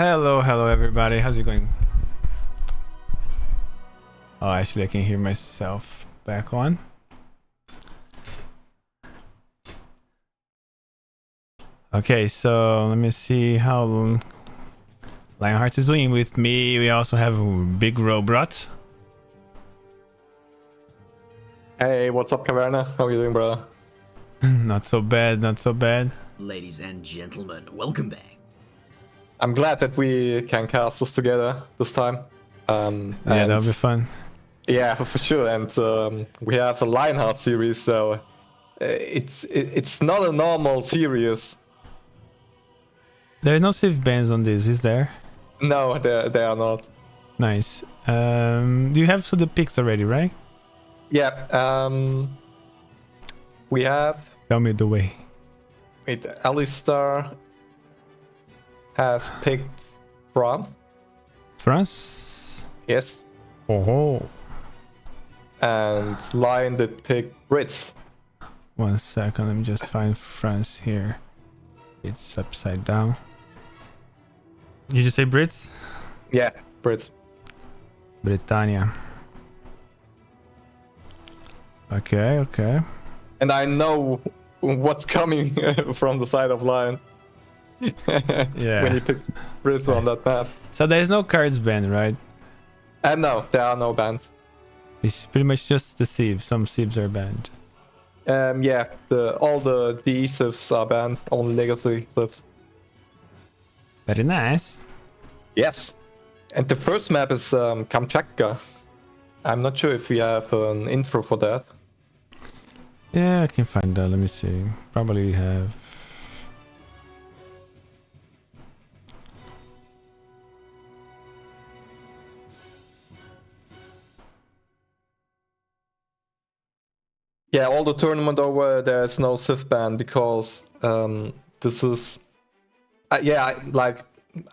Hello everybody. How's it going? Oh, actually I can hear myself back on. Okay, so let me see how Lionheart is doing. With me, we also have Big Robot. Hey, what's up, Caverna? How are you doing, brother? Not so bad, not so bad. Ladies and gentlemen, welcome back. I'm glad that we can cast this together this time. Yeah, that'll be fun. Yeah, for sure. And we have a Lionheart series, so it's not a normal series. There are no safe bands on this, is there? No, they are not. Nice. Do you have the picks already, right? Yeah. We have. Tell me the way. Wait, Alistair has picked France. France? Yes. Oh. And Lion did pick Brits. 1 second, let me just find France here. It's upside down. Did you say Brits? Yeah, Brits. Britannia. Okay. And I know what's coming from the side of Lion. Yeah. When you pick Brits on that map. So there's no cards banned, right? No, there are no bans. It's pretty much just the sieves. Some sieves are banned. Yeah, all the DE civs are banned, only legacy civs. Very nice. Yes. And the first map is Kamchatka. I'm not sure if we have an intro for that. Yeah, I can find that. Let me see. Probably have. Yeah, all the tournament over, there's no civ ban because this is... yeah,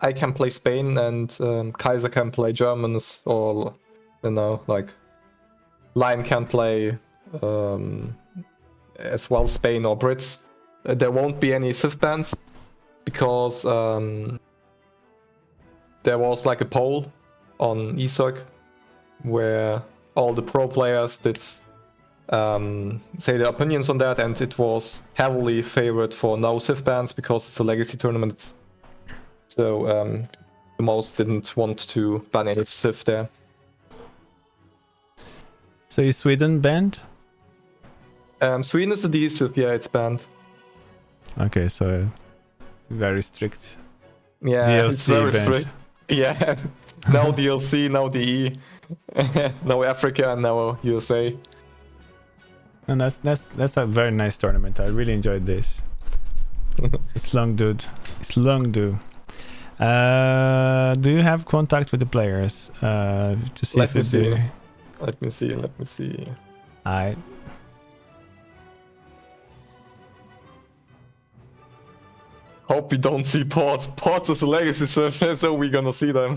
I can play Spain and Kaiser can play Germans, or, you know, like Lion can play as well Spain or Brits. There won't be any civ bans because there was like a poll on ESOC where all the pro players did say their opinions on that, and it was heavily favored for no civ bans because it's a legacy tournament. So the most didn't want to ban any civ there. So is Sweden banned? Sweden is a DE civ, yeah, it's banned. Okay, so very strict. Yeah, DLC it's very banned. strict. Yeah, no DLC, no DE, no Africa, no USA. And that's a very nice tournament. I really enjoyed this. It's long, dude. It's long, dude. Do you have contact with the players to see Let if me it's see. Let me see. Alright. Hope we don't see ports. Ports is a legacy civ, so we're gonna see them.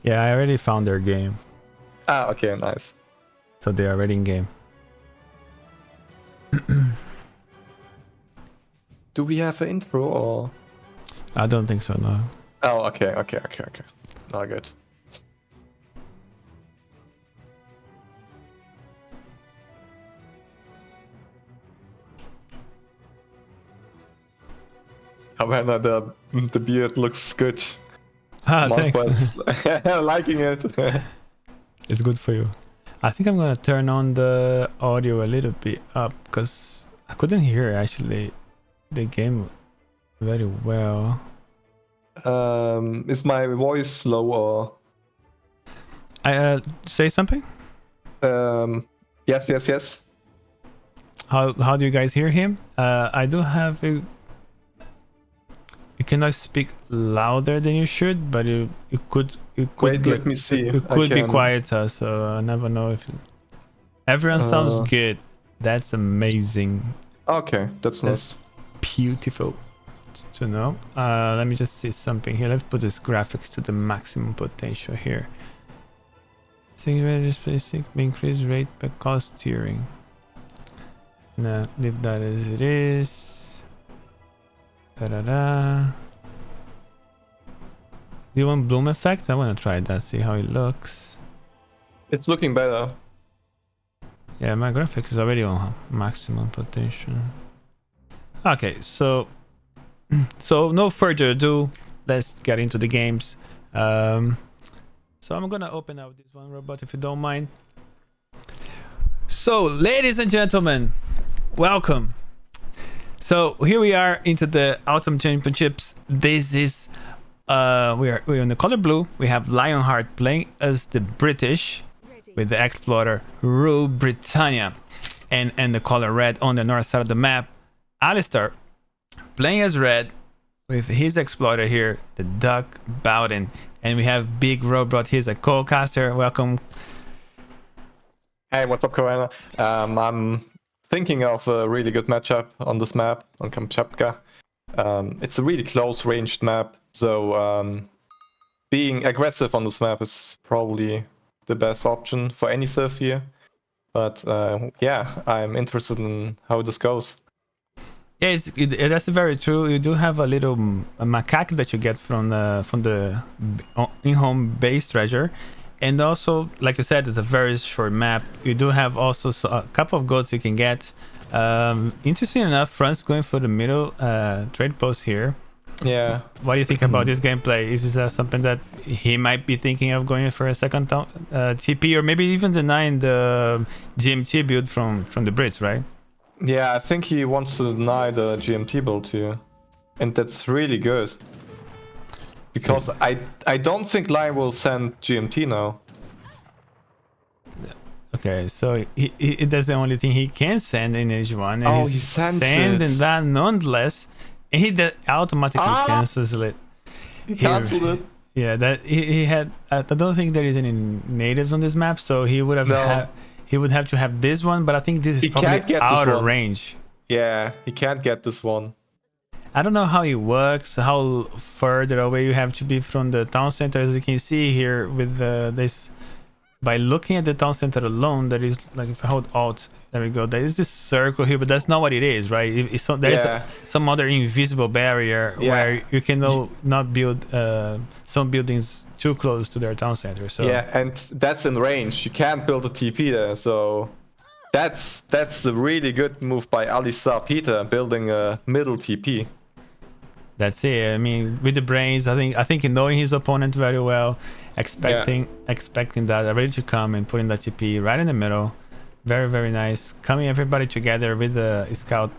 Yeah, I already found their game. Ah, okay, nice. So they are already in game. Do we have an intro or? I don't think so, no. Oh, okay. Not good. Havana, the beard looks good. Ah, Monk thanks. was liking it. It's good for you. I think I'm gonna turn on the audio a little bit up because I couldn't hear actually the game very well. Is my voice low or? I say something. Yes. How do you guys hear him? I do have a. You cannot speak louder than you should, but you could Wait, be, let me see. it could be quieter, so I never know if everyone sounds good. That's amazing. Okay, that's nice. Beautiful to know. Let me just see something here. Let's put this graphics to the maximum potential here. Single display increase rate by cost steering. Now leave that as it is. Da-da-da. Do you want bloom effect? I want to try that, see how it looks. It's looking better. Yeah, my graphics is already on maximum potential. Okay, so no further ado, let's get into the games. So I'm gonna open up this one robot if you don't mind. So, ladies and gentlemen, welcome. So here we are into the Autumn Championships. This is we're in the color blue. We have Lionheart playing as the British with the explorer Rule Britannia, and the color red on the north side of the map. Alistair playing as red with his explorer here, the Duck Bowden, and we have Big Robot. He's a co-caster. Welcome. Hey, what's up, Corona? I'm thinking of a really good matchup on this map, on Kamchatka. It's a really close ranged map, so being aggressive on this map is probably the best option for any Civ here. But yeah, I'm interested in how this goes. Yeah, that's very true. You do have a little macaque that you get from the in-home base treasure, and also, like you said, it's a very short map. You do have also a couple of goats you can get. Interesting enough, Franz going for the middle trade post here. Yeah. What do you think about this gameplay? Is this something that he might be thinking of going for a second TP, or maybe even denying the GMT build from the Brits, right? Yeah, I think he wants to deny the GMT build here. And that's really good. Because I don't think Lion will send GMT now. Okay, so that's the only thing he can send in H1. And he sends sending that nonetheless. And he automatically cancels it. He cancelled it. Yeah, that he had. I don't think there is any natives on this map, so he would have he would have to have this one. But I think this is probably out of range. Yeah, he can't get this one. I don't know how it works, how further away you have to be from the town center. As you can see here with this, by looking at the town center alone, there is, like, if I hold Alt, there we go, there is this circle here, but that's not what it is, right? There's some other invisible barrier where you can not build some buildings too close to their town center. So yeah, and that's in range. You can't build a TP there, so that's a really good move by Alistairpeter, building a middle TP. That's it. I mean, with the brains, I think knowing his opponent very well, expecting that, ready to come and putting that TP right in the middle. Very, very nice. Coming everybody together with the scout.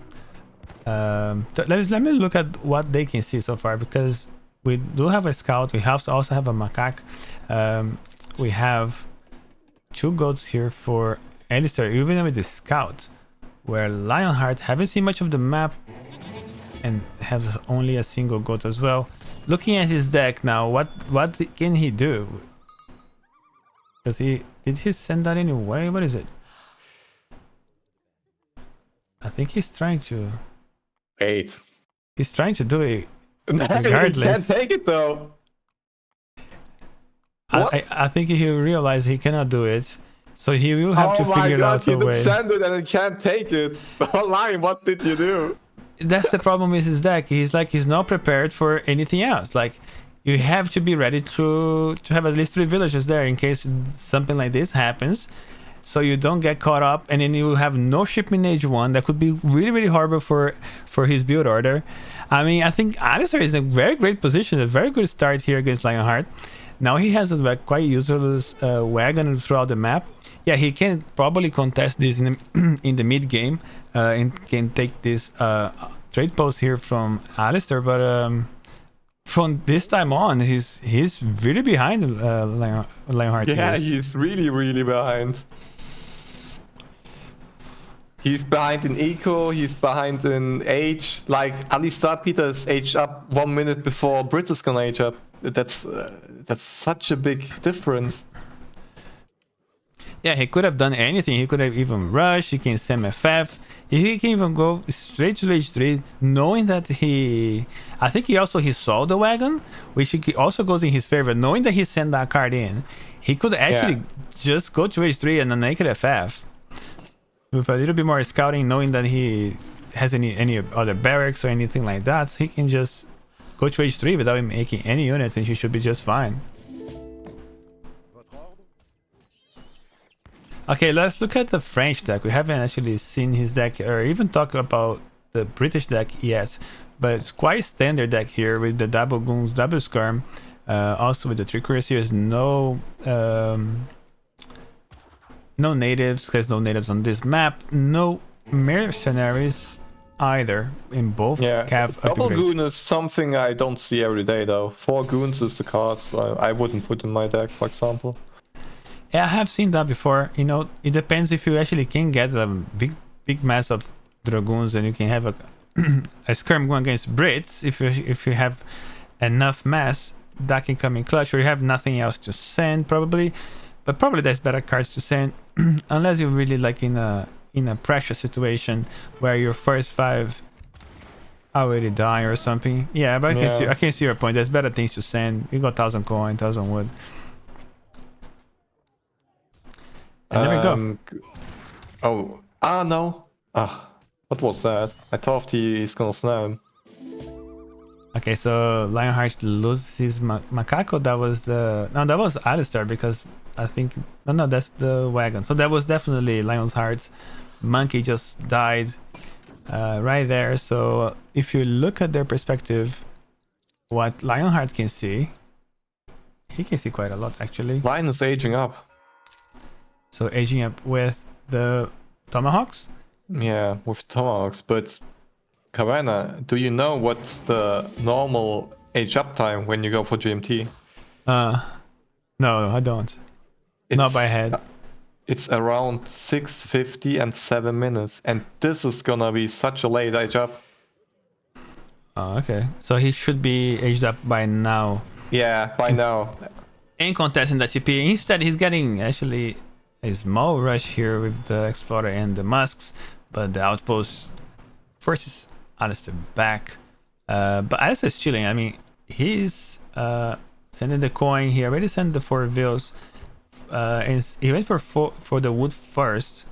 Let me look at what they can see so far, because we do have a scout. We also have a macaque. We have 2 goats here for Alistair, even with the scout, where Lionheart haven't seen much of the map and have only a single goat as well. Looking at his deck now, what can he do? Did he send that anyway? What is it? I think he's trying to. Wait. He's trying to do it He regardless. can't take it though. I think he realized he cannot do it, so he will have to figure out a way. He did send it and he can't take it. Lion, what did you do? That's the problem with his deck. He's not prepared for anything else. Like, you have to be ready to have at least 3 villagers there in case something like this happens, so you don't get caught up, and then you have no ship in H1. That could be really, really horrible for his build order. I mean, I think Alistair is in a very great position, a very good start here against Lionheart. Now he has a quite useless wagon throughout the map. Yeah, he can probably contest this in the mid game and can take this trade post here from Alistair, but from this time on, he's really behind Lionheart. Yeah, he's really, really behind. He's behind in eco, he's behind in age. Like, Alistairpeter is aged up 1 minute before Brit is gonna age up. That's such a big difference. Yeah, he could have done anything. He could have even rushed. He can semi-FF. He can even go straight to H3, knowing that I think he saw the wagon, which also goes in his favor. Knowing that he sent that card in, he could actually just go to H3 and then naked FF. With a little bit more scouting, knowing that he has any other barracks or anything like that, so he can just go to H3 without making any units and he should be just fine. Okay, let's look at the French deck. We haven't actually seen his deck or even talk about the British deck yet, but it's quite standard deck here with the double goons, double skirm, also with the 3 cuirassiers, no natives, because no natives on this map, no mercenaries either in both cav double upgrades. goon is something I don't see every day though. 4 goons is the card, so I wouldn't put in my deck, for example. Yeah, I have seen that before. You know, it depends if you actually can get a big mass of dragoons, and you can have a a skirm going against Brits. If you have enough mass, that can come in clutch, or you have nothing else to send probably. But probably there's better cards to send, unless you're really like in a pressure situation where your first 5 already die or something. Yeah, but I can see your point. There's better things to send. You got 1,000 coin, 1,000 wood. And there we go. No. What was that? I thought he's gonna snap him. Okay, so Lionheart loses his macaco. That was that was Alistair, because I think no, that's the wagon. So that was definitely Lionheart's monkey just died right there. So if you look at their perspective, what Lionheart can see, he can see quite a lot actually. Lion is aging up. So aging up with the tomahawks. Yeah, with tomahawks, but Kavana, do you know what's the normal age up time when you go for GMT? No, I don't. Not by head. It's around 6:50 and 7 minutes, and this is gonna be such a late age up. Oh, okay. So he should be aged up by now. Yeah, by now. In contesting the TP. Instead, he's getting actually a small rush here with the Explorer and the Musks, but the Outpost forces Alistair back. But Alistair's chilling. I mean, he's sending the coin. He already sent the 4 vills. And he went for the wood first.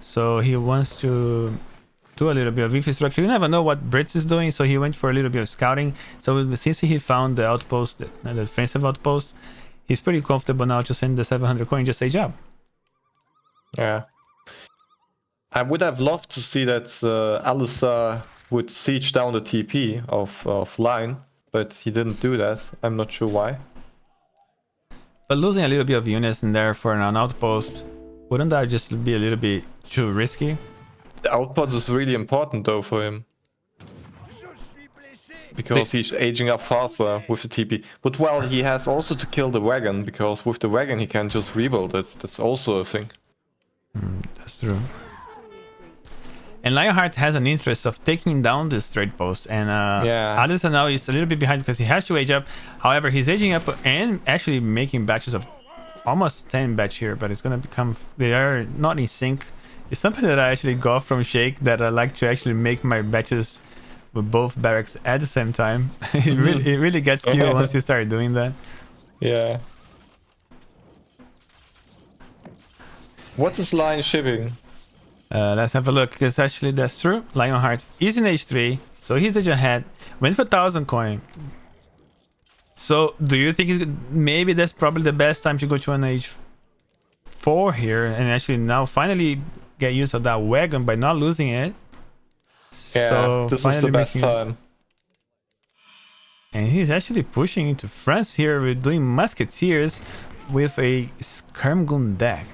So he wants to do a little bit of infrastructure. You never know what Brits is doing, so he went for a little bit of scouting. So since he found the outpost, the defensive outpost, he's pretty comfortable now to send the 700 coin just age up. Yeah. I would have loved to see that Alistair would siege down the TP of Line, but he didn't do that. I'm not sure why. But losing a little bit of units in there for an outpost, wouldn't that just be a little bit too risky? The outpost is really important though for him. Because he's aging up faster with the TP. But well, he has also to kill the wagon, because with the wagon he can just rebuild it. That's also a thing. That's true. And Lionheart has an interest of taking down this trade post, and Alistair now is a little bit behind because he has to age up. However, he's aging up and actually making batches of almost 10 batch here, but it's gonna become, they are not in sync. It's something that I actually got from Shake, that I like to actually make my batches with both barracks at the same time. It really gets you once you start doing that. Yeah. What is Lion shipping? Let's have a look, because actually that's true. Lionheart is in H3, so he's edge ahead. Went for 1,000 coin. So do you think maybe that's probably the best time to go to an H4 here, and actually now finally get use of that wagon by not losing it? Yeah, so this is the best time. And he's actually pushing into France here with doing musketeers with a skirmgun deck.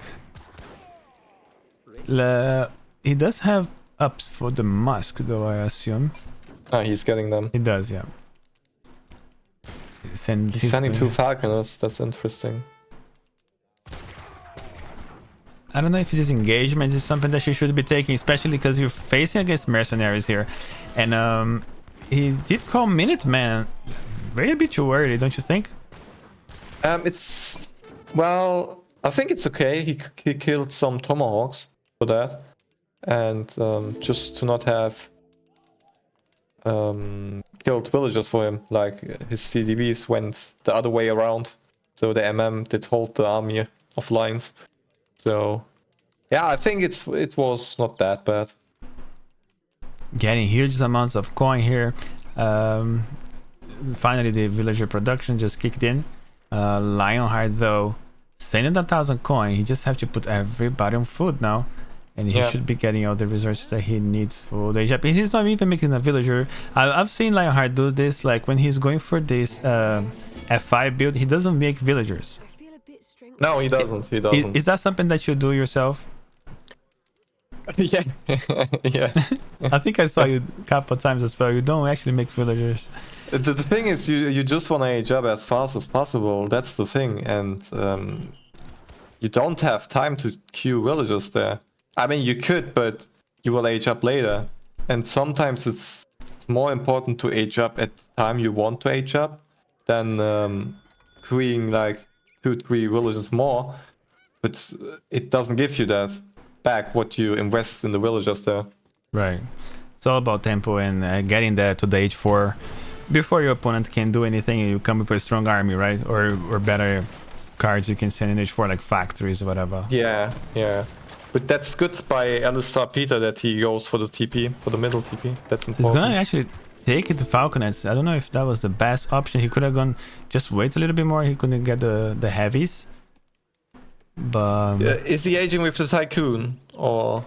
He does have ups for the Musk though, I assume. He's getting them. He does, yeah. He's sending 2 Falconers, that's interesting. I don't know if this engagement is something that you should be taking, especially because you're facing against mercenaries here. And he did call Minuteman very a bit too early, don't you think? Well, I think it's okay. He killed some tomahawks for that, and just to not have killed villagers for him, like his CDBs went the other way around, so the MM did hold the army of lions. So yeah, I think it was not that bad. Getting huge amounts of coin here. finally the villager production just kicked in. Lionheart though, sending 1,000 coin, he just have to put everybody on food now. And he should be getting all the resources that he needs for the age up. He's not even making a villager. I've seen Lionheart do this, like when he's going for this F5 build, he doesn't make villagers. No, he doesn't. He doesn't. Is that something that you do yourself? Yeah. Yeah. I think I saw you a couple of times as well. You don't actually make villagers. The thing is, you just want to age up as fast as possible. That's the thing. And you don't have time to queue villagers there. I mean, you could, but you will age up later. And sometimes it's more important to age up at the time you want to age up than queuing like 2-3 villages more. But it doesn't give you that back what you invest in the villagers there. Right. It's all about tempo and getting there to the age 4 before your opponent can do anything. You come with a strong army, right? Or better cards you can send in age 4, like factories or whatever. Yeah, yeah. But that's good by Alistairpeter that he goes for the TP, for the middle TP. That's important. He's gonna actually take it to Falconets. I don't know if that was the best option. He could have gone just wait a little bit more. He couldn't get the heavies. But is he aging with the Tycoon or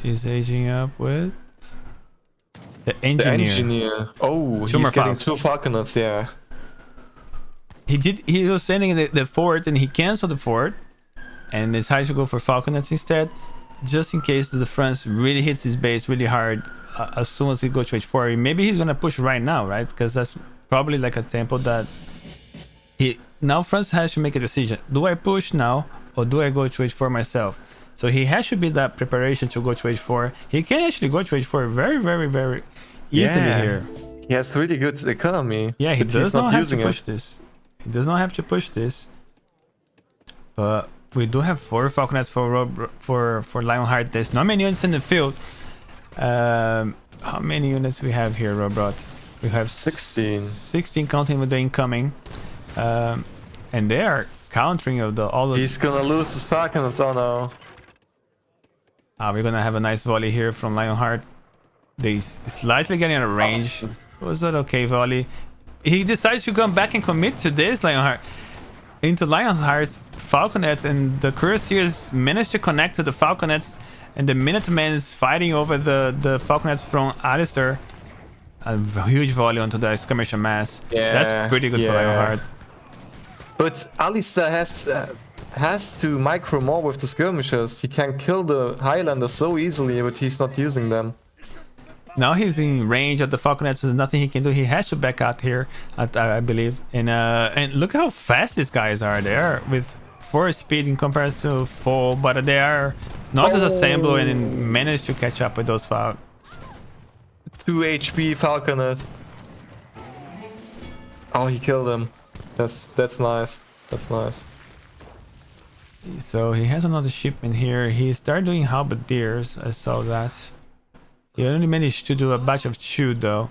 he's aging up with the engineer? The engineer. Oh, he's getting 2 Falconets. Yeah. He was sending the fort and he canceled the fort. And decided to go for Falconets instead, just in case the France really hits his base really hard as soon as he goes to H4. Maybe he's gonna push right now, right? Because that's probably like a tempo that now France has to make a decision. Do I push now or do I go to H4 myself? So he has to be that preparation to go to H4. He can actually go to H4 very, very, very easily here. He has really good economy. Yeah, he does not have to push this. He does not have to push this. But we do have 4 Falconets for Lionheart. There's not many units in the field. How many units we have here, Robot? We have 16. 16 counting with the incoming. And they are countering all of... He's gonna lose his Falconets, oh no. We're gonna have a nice volley here from Lionheart. They slightly getting out of range. Was that okay, volley? He decides to come back and commit to this, Lionheart. Into Lionheart's Falconets, and the Cuirassiers managed to connect to the Falconets, and the Minutemen is fighting over the Falconets from Alistair. A huge volley onto the skirmisher mass. Yeah, that's pretty good for Lionheart. But Alistair has to micro more with the skirmishers. He can kill the Highlanders so easily, but he's not using them. Now he's in range of the Falconets. There's nothing he can do. He has to back out here, I believe. And look how fast these guys are. They are with 4 speed in comparison to 4, but they are not disassemble and manage to catch up with those Falcons. 2 HP Falconet. Oh, he killed him. That's nice. That's nice. So he has another shipment here. He started doing halberdiers. I saw that. He only managed to do a batch of 2 though.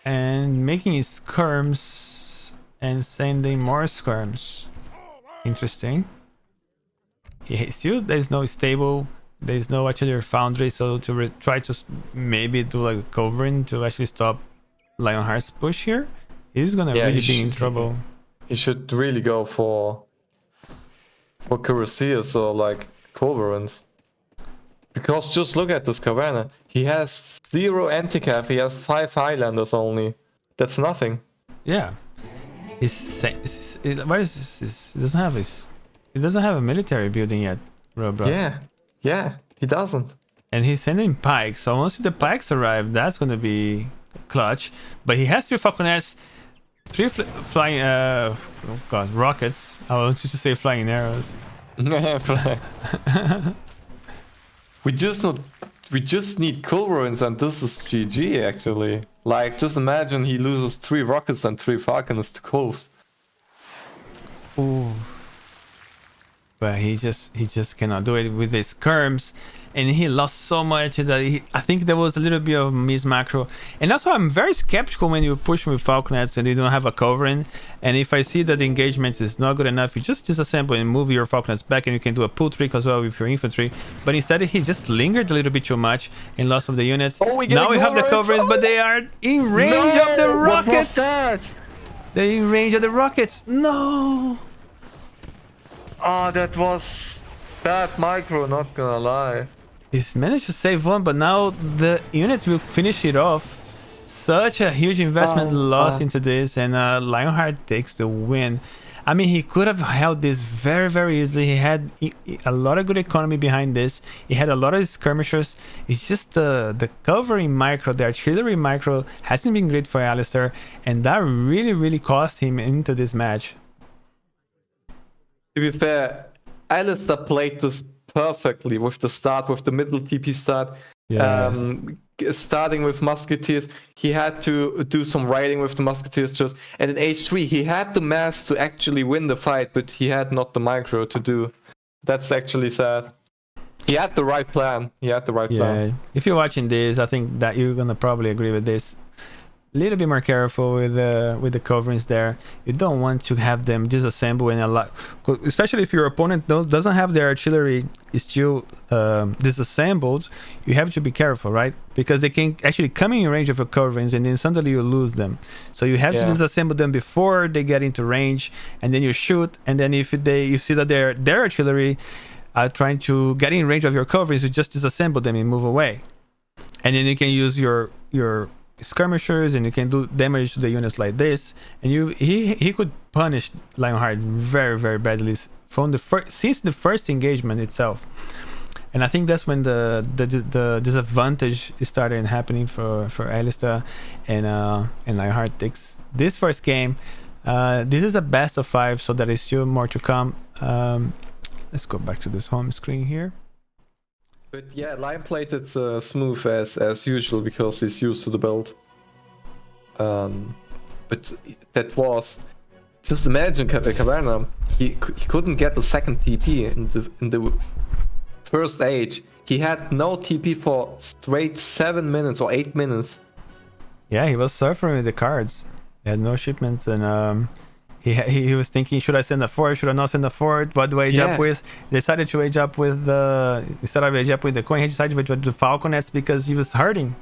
And making his skirms and sending more skirms. Interesting. Still, there's no stable. There's no artillery foundry, so to try to maybe do like covering to actually stop Lionheart's push here, he's gonna really be in trouble. He should really go for Cuirassiers or like culverins. Because just look at this Caverna. He has 0 anti-cap, he has 5 Highlanders only. That's nothing. Yeah. What is this? He doesn't have a military building yet, Robro. Yeah, he doesn't. And he's sending pikes, so once the pikes arrive, that's gonna be clutch. But he has 3 Falconets, 3 flying rockets. I want you to say flying arrows. We just need culverins, and this is GG actually. Like, just imagine he loses 3 rockets and 3 Falcons to coves. Ooh. but he just cannot do it with his skirms, and he lost so much that I think there was a little bit of miss macro. And that's why I'm very skeptical when you push with falconets and you don't have a covering. And if I see that the engagement is not good enough, you just disassemble and move your falconets back, and you can do a pull trick as well with your infantry. But instead he just lingered a little bit too much and lost of the units. Now we have the coverings, but they are in range of the rockets. What was that? They're in range of the rockets. No. Oh, that was bad micro, not gonna lie. He's managed to save one, but now the units will finish it off. Such a huge investment lost into this, and Lionheart takes the win. I mean, he could have held this very, very easily. He had a lot of good economy behind this. He had a lot of skirmishers. It's just the covering micro, the artillery micro hasn't been great for Alistair, and that really, really cost him into this match. To be fair, Alistair played this perfectly with the start, with the middle TP start. Yes. Starting with musketeers, he had to do some riding with the musketeers and in H3 he had the mass to actually win the fight, but he had not the micro to do. That's actually sad. He had the right plan. Plan. If you're watching this, I think that you're gonna probably agree with this. A little bit more careful with the coverings there. You don't want to have them disassemble, and a lot, especially if your opponent doesn't have their artillery still disassembled. You have to be careful, right? Because they can actually come in range of your coverings, and then suddenly you lose them. So you have to disassemble them before they get into range, and then you shoot. And then if you see that their artillery are trying to get in range of your coverings, you just disassemble them and move away. And then you can use your skirmishers, and you can do damage to the units like this, and he could punish Lionheart very, very badly from since the first engagement itself. And I think that's when the disadvantage started happening for Alistair, and Lionheart takes this first game. This is a best of 5, so there is still more to come. Let's go back to this home screen here. But yeah, Lion played it smooth as usual because he's used to the build. But that was just imagine Caverna. He couldn't get the second TP in the first age. He had no TP for straight 7 minutes or 8 minutes. Yeah, he was suffering with the cards. He had no shipments, and he was thinking, should I send a forward? Should I not send a forward? What do I age up with? He decided to age up with instead of age up with the coin, he decided to age with the falconets because he was hurting.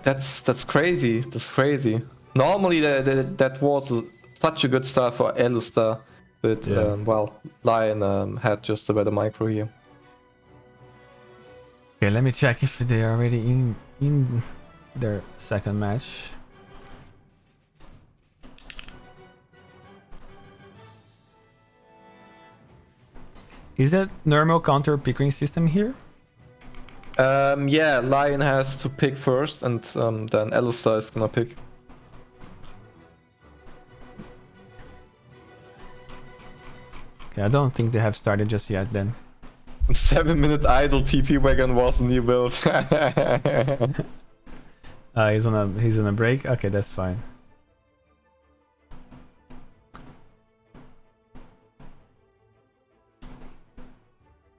That's crazy. That's crazy. Normally that was such a good start for Alistair, but well, Lion had just a better micro here. Okay, let me check if they are already in their second match. Is that normal counter pickering system here? Yeah, Lion has to pick first, and then Alistair is gonna pick. Okay, I don't think they have started just yet then. 7-minute idle TP wagon was a new build. He's on a break. Okay, that's fine.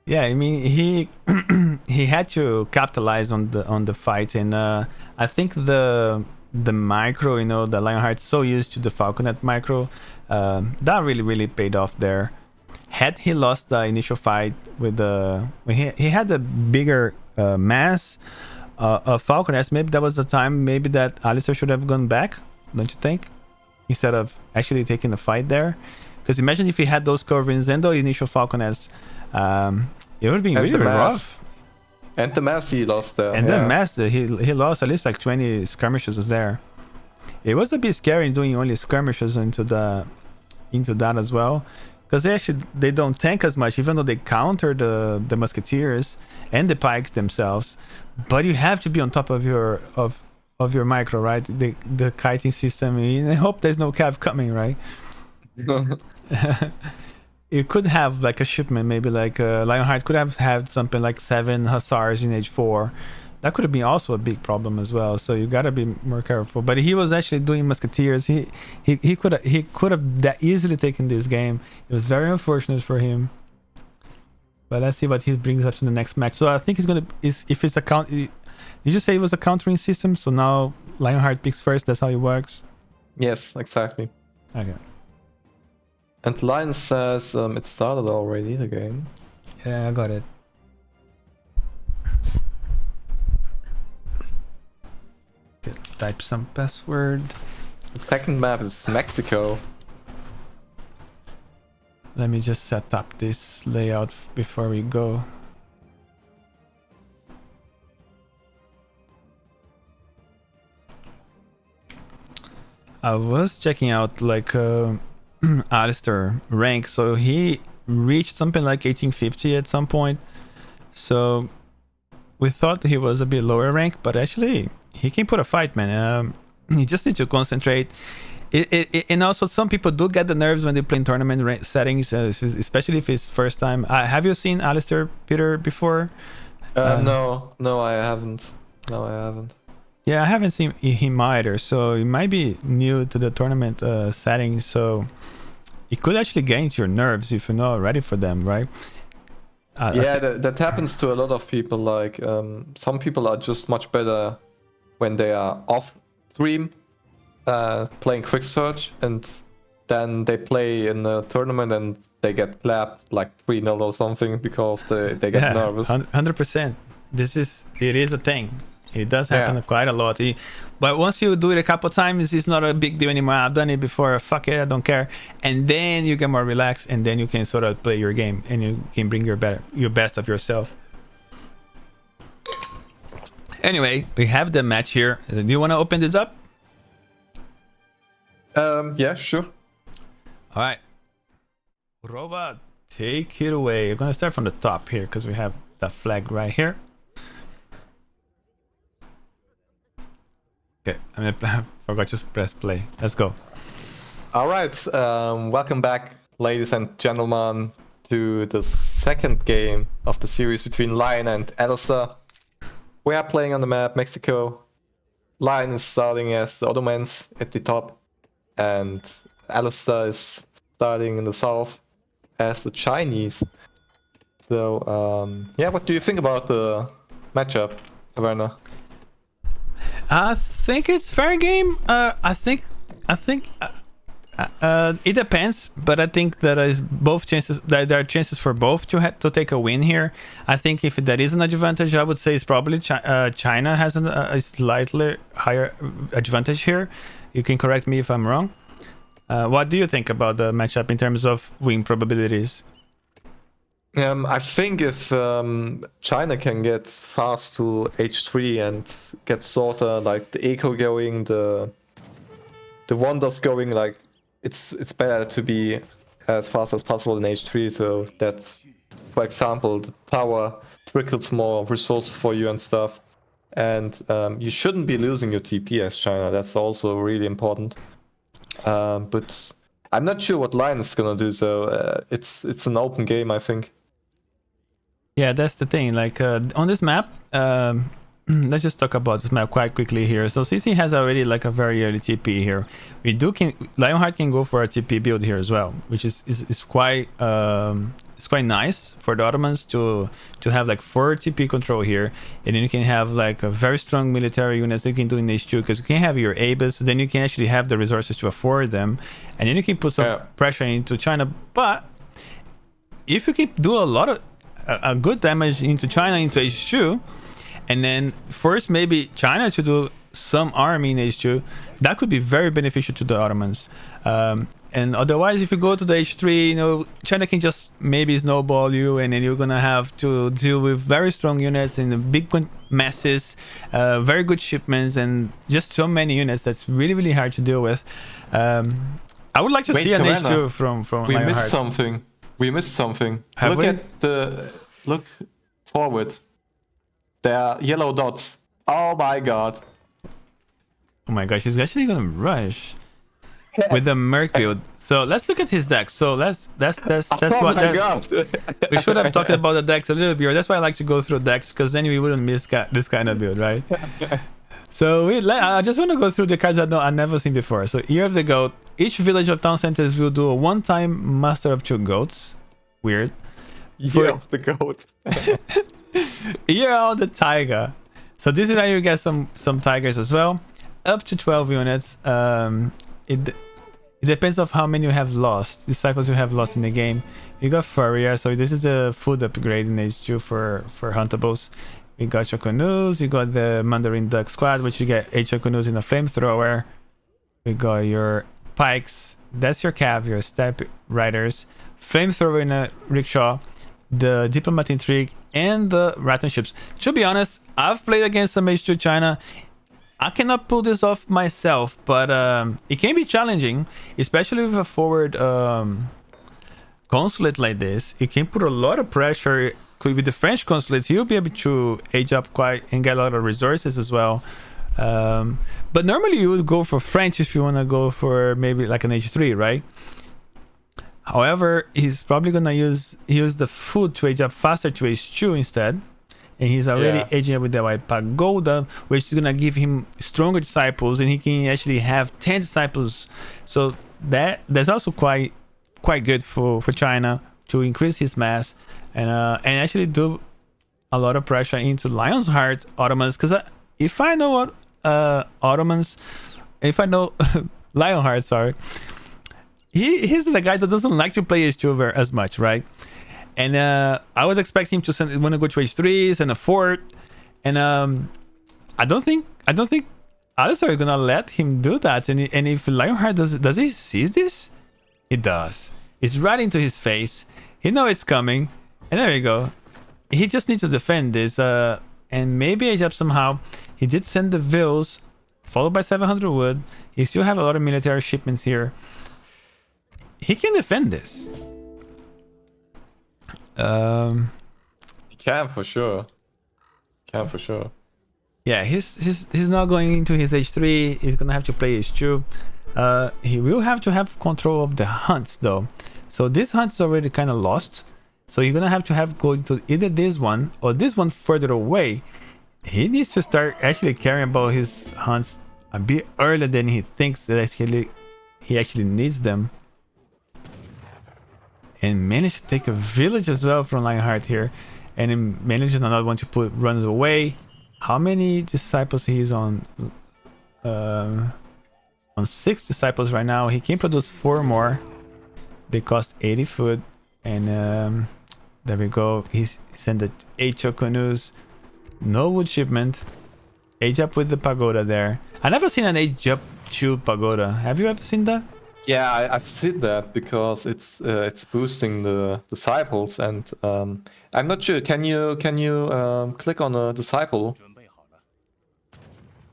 Yeah, I mean he had to capitalize on the fight, and I think the micro, you know, the Lionheart's so used to the falconet micro, that really paid off there. Had he lost the initial fight with when he had a bigger mass of falconets, maybe that was the time maybe that Alistair should have gone back, don't you think? Instead of actually taking the fight there, because imagine if he had those coverings and the initial falconets. It would have been really rough. And the mass he lost there. And the mass, he lost at least like 20 skirmishes there. It was a bit scary doing only skirmishes into that as well, because they don't tank as much, even though they counter the musketeers and the pikes themselves. But you have to be on top of your micro, right? The kiting system. And I hope there's no cav coming, right? You could have like a shipment, maybe like Lionheart could have had something like 7 hussars in H4, that could have been also a big problem as well. So you gotta be more careful. But he was actually doing musketeers. He could have that easily taken this game. It was very unfortunate for him. But let's see what he brings up in the next match. So I think he's gonna if it's a count. Did you say it was a countering system? So now Lionheart picks first. That's how it works. Yes, exactly. Okay. And Lion says it started already, the game. Yeah, I got it. Okay, type some password. The second map is Mexico. Let me just set up this layout before we go. I was checking out like Alistair rank, so he reached something like 1850 at some point. So we thought he was a bit lower rank, but actually he can put a fight, man. He just needs to concentrate. And also some people do get the nerves when they play in tournament settings, especially if it's first time. Have you seen Alistairpeter before? No, I haven't. No, I haven't. Yeah, I haven't seen him either, so he might be new to the tournament settings, so it could actually get into your nerves if you're not ready for them, right? Yeah, that happens to a lot of people. Like some people are just much better when they are off stream, playing quick search, and then they play in a tournament and they get clapped like 3-0 or something because they get nervous. 100%. It is a thing. It does happen quite a lot. But once you do it a couple times, it's not a big deal anymore. I've done it before. Fuck it, I don't care. And then you get more relaxed, and then you can sort of play your game, and you can bring your best of yourself. Anyway, we have the match here. Do you want to open this up? Yeah, sure. All right. Robot, take it away. We're gonna start from the top here because we have the flag right here. Okay, I forgot to press play. Let's go. All right, welcome back, ladies and gentlemen, to the second game of the series between Lion and Alistair. We are playing on the map Mexico. Lion is starting as the Ottomans at the top, and Alistair is starting in the south as the Chinese. So, yeah, what do you think about the matchup, Werner? I think it's fair game. I think it depends, but I think there is both chances. There are chances for both to take a win here. I think if that is an advantage, I would say it's probably China has a slightly higher advantage here. You can correct me if I'm wrong. What do you think about the matchup in terms of win probabilities? I think if China can get fast to H3 and get sort of like the eco going, the wonders going, like it's better to be as fast as possible in H3. So that's, for example, the tower trickles more resources for you and stuff, and you shouldn't be losing your TP as China. That's also really important. But I'm not sure what Lion is gonna do. So it's an open game, I think. Yeah, that's the thing. Like on this map, let's just talk about this map quite quickly here. So CC has already like a very early TP here. Lionheart can go for a TP build here as well, which is quite it's quite nice for the Ottomans to have like 4 TP control here, and then you can have like a very strong military units that you can do in H2 because you can have your ABIS, then you can actually have the resources to afford them, and then you can put some pressure into China. But if you can do a good damage into China into H2, and then first maybe China to do some army in H2, that could be very beneficial to the Ottomans. And otherwise, if you go to the H3, you know, China can just maybe snowball you, and then you're gonna have to deal with very strong units and big masses, very good shipments, and just so many units that's really, really hard to deal with. I would like to see an H2 from we Lionheart. missed something. We missed something. Look forward. There are yellow dots. Oh my god. Oh my gosh, he's actually gonna rush. with the Merc build. So let's look at his deck. So that's Oh what my god! we should have talked about the decks a little bit. That's why I like to go through decks, because then we wouldn't miss this kind of build, right? So I just want to go through the cards I've never seen before. So Year of the Goat. Each village of town centers will do a one-time Master of 2 Goats. Weird. Year of the Goat. Year of the Tiger. So this is how you get some tigers as well. Up to 12 units. It depends on how many you have lost, disciples you have lost in the game. You got Furrier, so this is a food upgrade in H2 for huntables. You got your canoes, you got the Mandarin Duck Squad, which you get 8 canoes in a flamethrower. You got your pikes, that's your cav, your step riders, flamethrower in a rickshaw, the diplomat intrigue, and the Rattan ships. To be honest, I've played against some H2 China. I cannot pull this off myself, but it can be challenging, especially with a forward consulate like this. It can put a lot of pressure. With the French consulate, you'll be able to age up quite and get a lot of resources as well. But normally you would go for French if you want to go for maybe like an H3, right? However, he's probably gonna use the food to age up faster to H2 instead. And he's already aging up with the White Pagoda, which is gonna give him stronger disciples, and he can actually have 10 disciples. So that's also quite good for China to increase his mass and actually do a lot of pressure into Lionheart Ottomans. Because if I know what Ottomans, if I know Lionheart, sorry, he's the guy that doesn't like to play H2 as much, right? And I would expect him to want to go to H3, send a fort, and I don't think Alistair is gonna let him do that. And if Lionheart does he see this? He does. It's right into his face. He know it's coming, and there you go. He just needs to defend this, and maybe age up somehow. He did send the Vills, followed by 700 wood. He still have a lot of military shipments here. He can defend this. He can for sure. Yeah, he's not going into his H3. He's gonna have to play H2. He will have to have control of the hunts though. So this hunt is already kind of lost. So you're gonna have to go into either this one or this one further away. He needs to start actually caring about his hunts a bit earlier than he thinks that he actually needs them. And managed to take a village as well from Lionheart here. And then managed another one to put runs away. How many disciples he's on? On 6 disciples right now. He can produce 4 more. They cost 80 food. And there we go. He sent the 8 canoes. No wood shipment. Age up with the pagoda there. I never seen an age up 2 pagoda. Have you ever seen that? Yeah, I've seen that because it's boosting the disciples, and I'm not sure. Can you click on a disciple?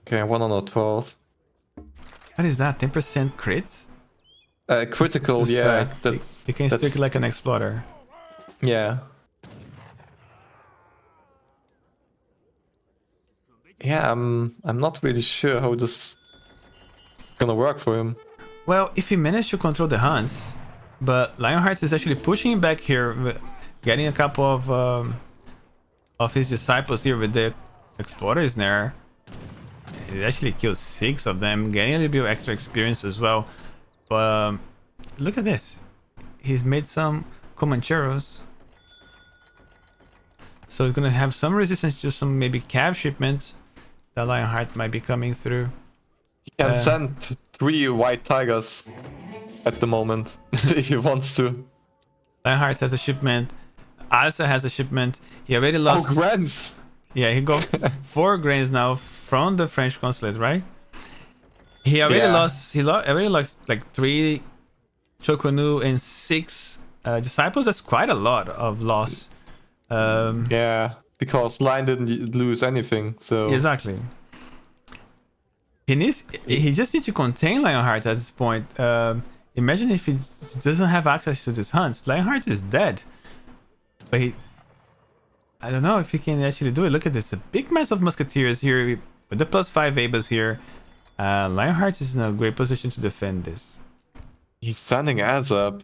Okay, 1 on a 12. What is that? 10% crits? Critical, yeah. They can stick like an exploder. Yeah. Yeah, I'm not really sure how this is gonna work for him. Well, if he managed to control the hunts, but Lionheart is actually pushing him back here, getting a couple of his disciples here with the explorers there. It actually kills 6 of them, getting a little bit of extra experience as well. But look at this. He's made some Comancheros. So he's gonna have some resistance to some maybe cav shipments that Lionheart might be coming through. He can send 3 white tigers at the moment if he wants to. Lionheart has a shipment. Alistair has a shipment. He already lost. Oh, grants! Yeah, he got 4 grains now from the French consulate, right? He already lost. He already lost like 3 Choconu and 6 disciples. That's quite a lot of loss. Yeah, because Lion didn't lose anything. So exactly. He just needs to contain Lionheart at this point. Imagine if he doesn't have access to these hunts. Lionheart is dead. But I don't know if he can actually do it. Look at this. A big mass of musketeers here with the +5 Abas here. Lionheart is in a great position to defend this. He's sending ads up.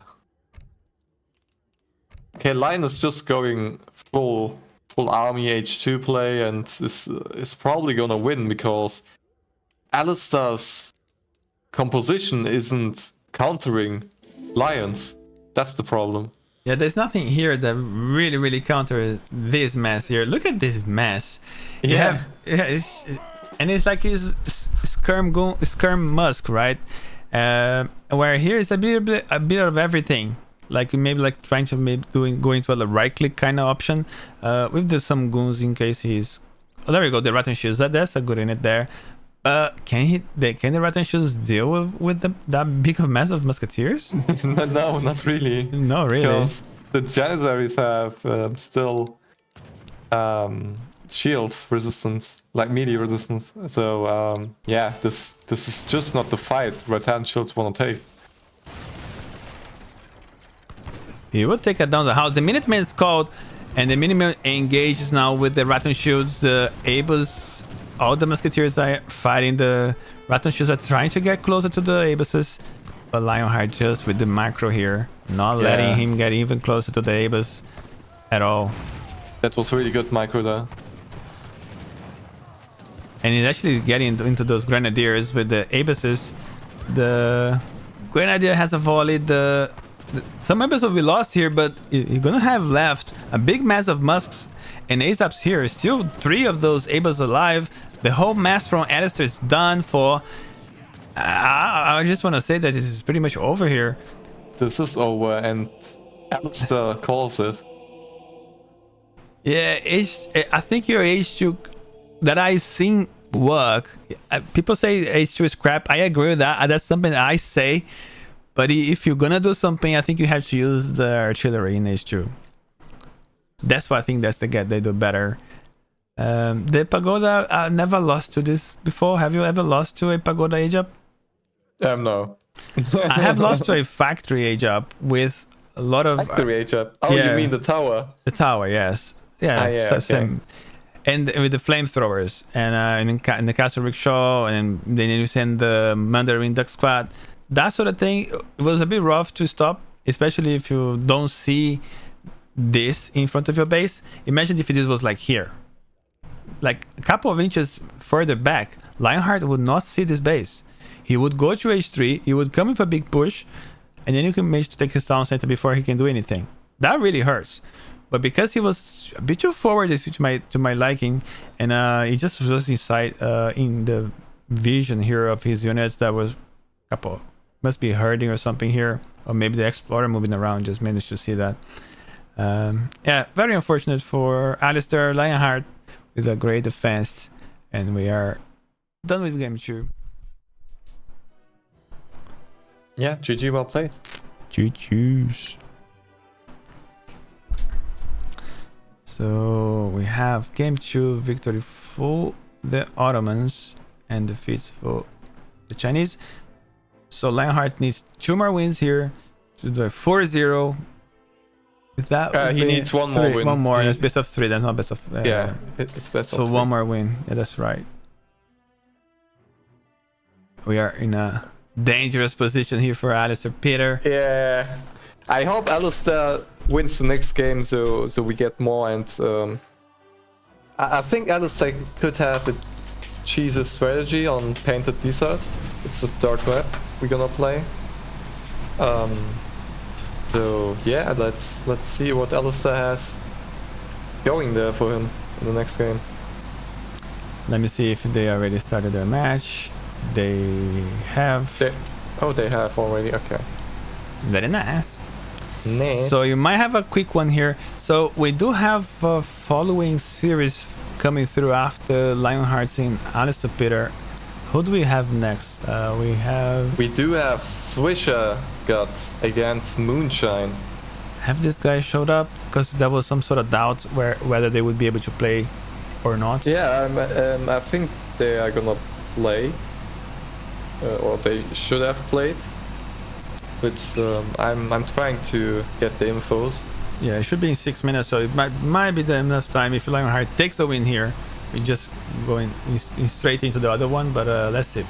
Okay, Lion is just going full army H2 play and is probably gonna win because Alistair's composition isn't countering Lions. That's the problem. Yeah, there's nothing here that really counters this mess here. Look at this mess. You have, and it's like his Skirm Musk, right? Where here is a bit of everything. Like maybe like trying to going to a right click kind of option. With just some goons in case he's. Oh, there we go. The Rattan Shoes. That's a good unit there. Can the Rattan Shoes deal with that big of mess of musketeers? No, not really. No, really. Because the Janissaries have still shield resistance, like melee resistance. So yeah, this is just not the fight Rattan Shields want to take. He will take it down the house. The Minuteman is called, and the Minuteman engages now with the Rattan Shields. The Abus, all the Musketeers are fighting. The Rattan Shields are trying to get closer to the Abuses, but Lionheart just with the macro here, not letting him get even closer to the Abus at all. That was really good micro there. And he's actually getting into those Grenadiers with the Abuses. The Grenadier has a volley. Some members will be lost here, but you're gonna have left a big mass of Musks and Azaps here. Still 3 of those Abus alive. The whole mass from Alistair is done for. I just want to say that this is pretty much over here. This is over, and Alistair calls it. Yeah, I think your H2 that I've seen work. People say H2 is crap. I agree with that. That's something that I say. But if you're gonna do something, I think you have to use the artillery in H2. That's why I think that's the get they do better. The Pagoda, I never lost to this before. Have you ever lost to a Pagoda age up? No. I have lost to a factory age up with a lot of factory age up. Oh, yeah, you mean the tower? The tower, yes. Yeah, okay. Same. And with the flamethrowers and in the Castle Rickshaw, and then you send the Mandarin Duck Squad. That sort of thing, it was a bit rough to stop, especially if you don't see this in front of your base. Imagine if this was like here, like a couple of inches further back. Lionheart would not see this base. He would go to H3, he would come with a big push, and then you can manage to take his town center before he can do anything. That really hurts. But because he was a bit too forward to my liking, and he just was inside in the vision here of his units, that was a couple. Must be herding or something here, or maybe the Explorer moving around just managed to see that. Yeah, very unfortunate for Alistair. Lionheart with a great defense, and we are done with game 2. Yeah, GG, well played. GG's. So we have game 2 victory for the Ottomans and defeats for the Chinese. So Lionheart needs 2 more wins here to do a 4-0. With that, he needs one more win. One more. It's best of 3. That's not best of. Yeah, it's best of 3. So one more win. Yeah, that's right. We are in a dangerous position here for Alistairpeter. Yeah, I hope Alistair wins the next game, so we get more. And I think Alistair could have a cheesy strategy on Painted Desert. It's the 3rd map we're gonna play. So yeah, let's see what Alistair has going there for him in the next game. Let me see if they already started their match. They have. They have already. Okay. Very nice. Nice. So you might have a quick one here. So we do have a following series coming through after Lionheart's in Alistairpeter. Who do we have next? We do have Swisher Guts against Moonshine. Have this guy showed up? Because there was some sort of doubt whether they would be able to play or not. Yeah, I think they are gonna play, or they should have played. But I'm trying to get the infos. Yeah, it should be in 6 minutes, so it might be enough time if Lionheart takes a win here. We just going straight into the other one, but let's see.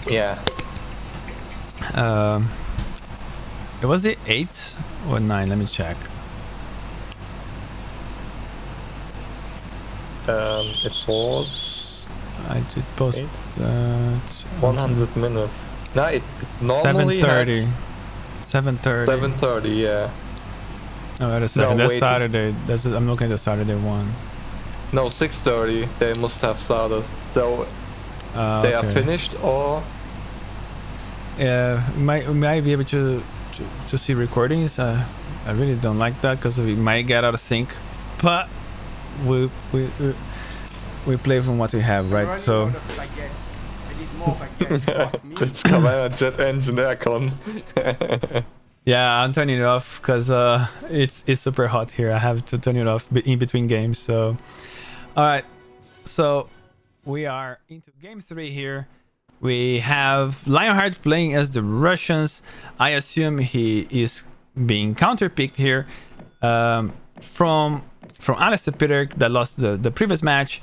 Yeah. It was it 8 or 9? Let me check. It was I did post 100 minutes. No, it normally 7:30. has 7:30. 7:30. Yeah. Oh, wait a second. No, That's wait. Saturday. I'm looking at the Saturday one. No, 6:30. They must have started. So they are Okay. finished, or Yeah, we might be able to see recordings. I really don't like that because we might get out of sync, but we play from what we have, right? So it's Cabana Jet Engine Aircon. yeah, I'm turning it off because it's super hot here. I have to turn it off in between games. So all right, so we are into game 3 here. We have Lionheart playing as the Russians. I assume he is being counterpicked here from Alistairpeter that lost the previous match,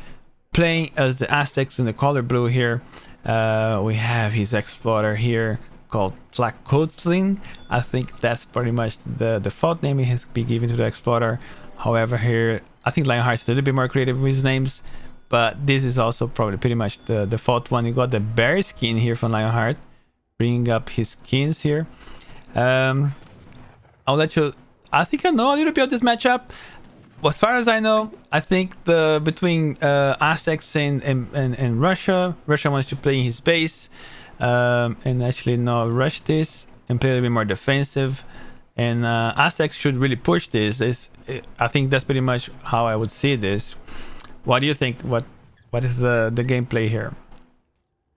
playing as the Aztecs in the color blue here. We have his explorer here called Tlacotzlin. I think that's pretty much the default name he has been given to the explorer. However, here I think Lionheart's a little bit more creative with his names, but this is also probably pretty much the default one. You got the bear skin here from Lionheart, bringing up his skins here. I'll let you. I think I know a little bit of this matchup. As far as I know, I think between Aztecs and Russia wants to play in his base and actually not rush this and play a little bit more defensive. And Aztecs should really push this. I think that's pretty much how I would see this. What do you think? What is the gameplay here?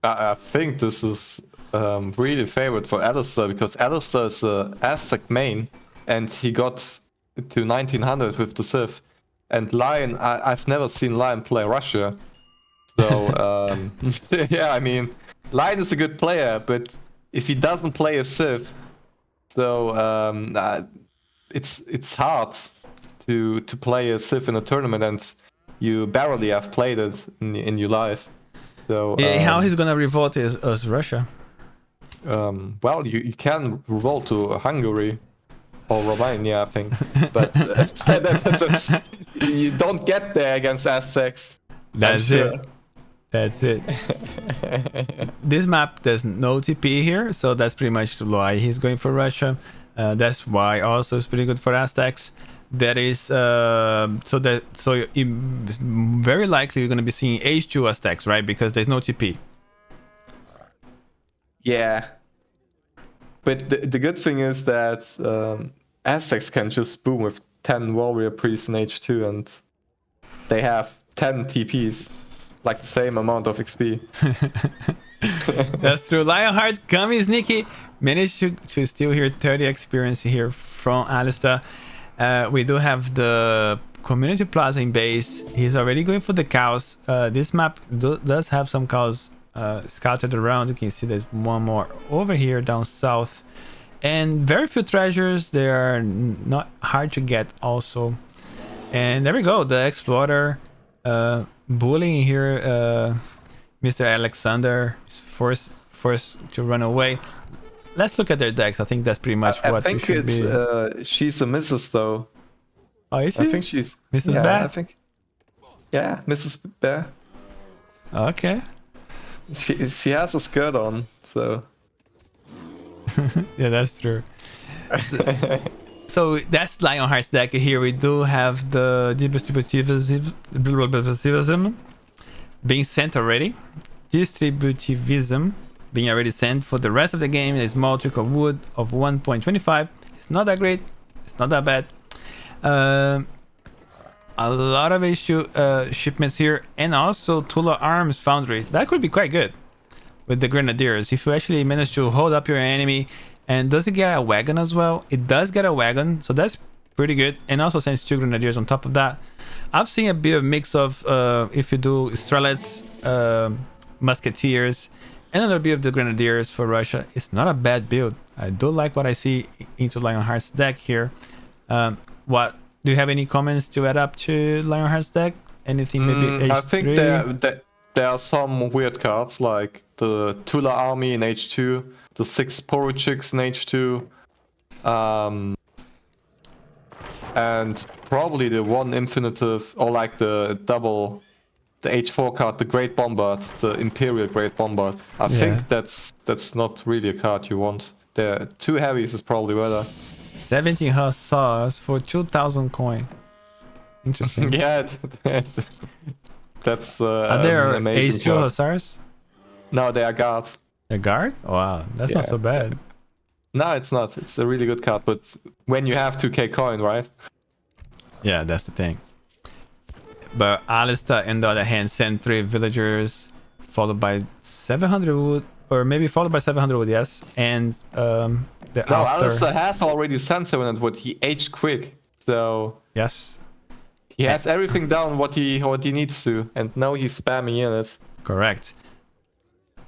I think this is really favored for Alistair, because Alistair is a Aztec main and he got to 1900 with the Civ. And Lion, I've never seen Lion play Russia. So yeah, I mean, Lion is a good player, but if he doesn't play a Civ, so it's hard to play a Civ in a tournament, and you barely have played it in your life. So how he's gonna revolt as Russia? Well, you can revolt to Hungary or Romania, I think, but you don't get there against Aztecs. That's it. That's it. This map there's no TP here, so that's pretty much why he's going for Russia. That's why also it's pretty good for Aztecs. That is so it's very likely you're going to be seeing H2 Aztecs, right? Because there's no TP. Yeah, but the good thing is that Aztecs can just boom with 10 warrior priests in H2, and they have 10 TPs, like the same amount of XP. That's true. Lionheart coming sneaky, managed to steal here 30 experience here from Alistair. We do have the community plaza in base. He's already going for the cows. This map does have some cows scattered around. You can see there's one more over here down south, and very few treasures. They are not hard to get also. And there we go, the explorer bullying here. Mr. Alexander is forced to run away. Let's look at their decks. I think that's pretty much what we should be. She's a Mrs. though. Oh, is she? I think she's Mrs. Yeah, Bear? I think. Yeah, Mrs. Bear. Okay. She has a skirt on, so. Yeah, that's true. So that's Lionheart's deck. Here we do have the distributivism being sent already. Distributivism being already sent for the rest of the game. A small trick of wood of 1.25. It's not that great. It's not that bad. A lot of issue shipments here, and also Tula Arms Foundry. That could be quite good with the Grenadiers. If you actually manage to hold up your enemy. And does it get a wagon as well? It does get a wagon, so that's pretty good. And also sends 2 Grenadiers on top of that. I've seen a bit of mix of if you do Strelets, Musketeers, and a little bit of the Grenadiers for Russia. It's not a bad build. I do like what I see into Lionheart's deck here. What do you have any comments to add up to Lionheart's deck? Anything maybe H3? I think there are some weird cards like the Tula Army in H2, the 6 Poruchiks in H2, and probably the 1 Infinitive, or like the double, the H4 card, the Great Bombard, the Imperial Great Bombard. I think that's not really a card you want. The 2 heavies is probably better. 17 hussars for 2,000 coin. Interesting. Yeah, that's Are there an amazing H2 card. hussars? No, they are guard. A guard? Wow, that's not Yeah. so bad. No, it's not. It's a really good card, but when you have 2k coin, right? Yeah, that's the thing. But Alistair, on the other hand, sent 3 villagers, followed by 700 wood, or maybe followed by 700 wood, yes. And No, after... Alistair has already sent 700 wood. He aged quick, so Yes, he has everything down what he needs to, and now he's spamming in it. correct.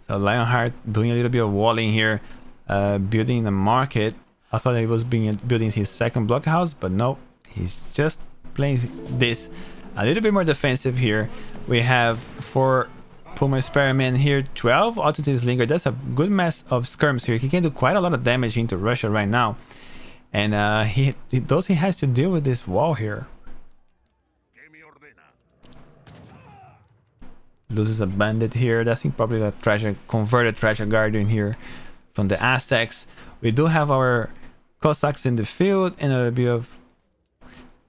So Lionheart doing a little bit of walling here, building the market. I thought he was building his second blockhouse, but no, he's just playing this a little bit more defensive here. We have 4 Puma Spearmen here, 12 Autotune Slinger. That's a good mess of skirms here. He can do quite a lot of damage into Russia right now. And he has to deal with this wall here. Loses a bandit here. I think probably a converted treasure guardian here from the Aztecs. We do have our Cossacks in the field and a little bit of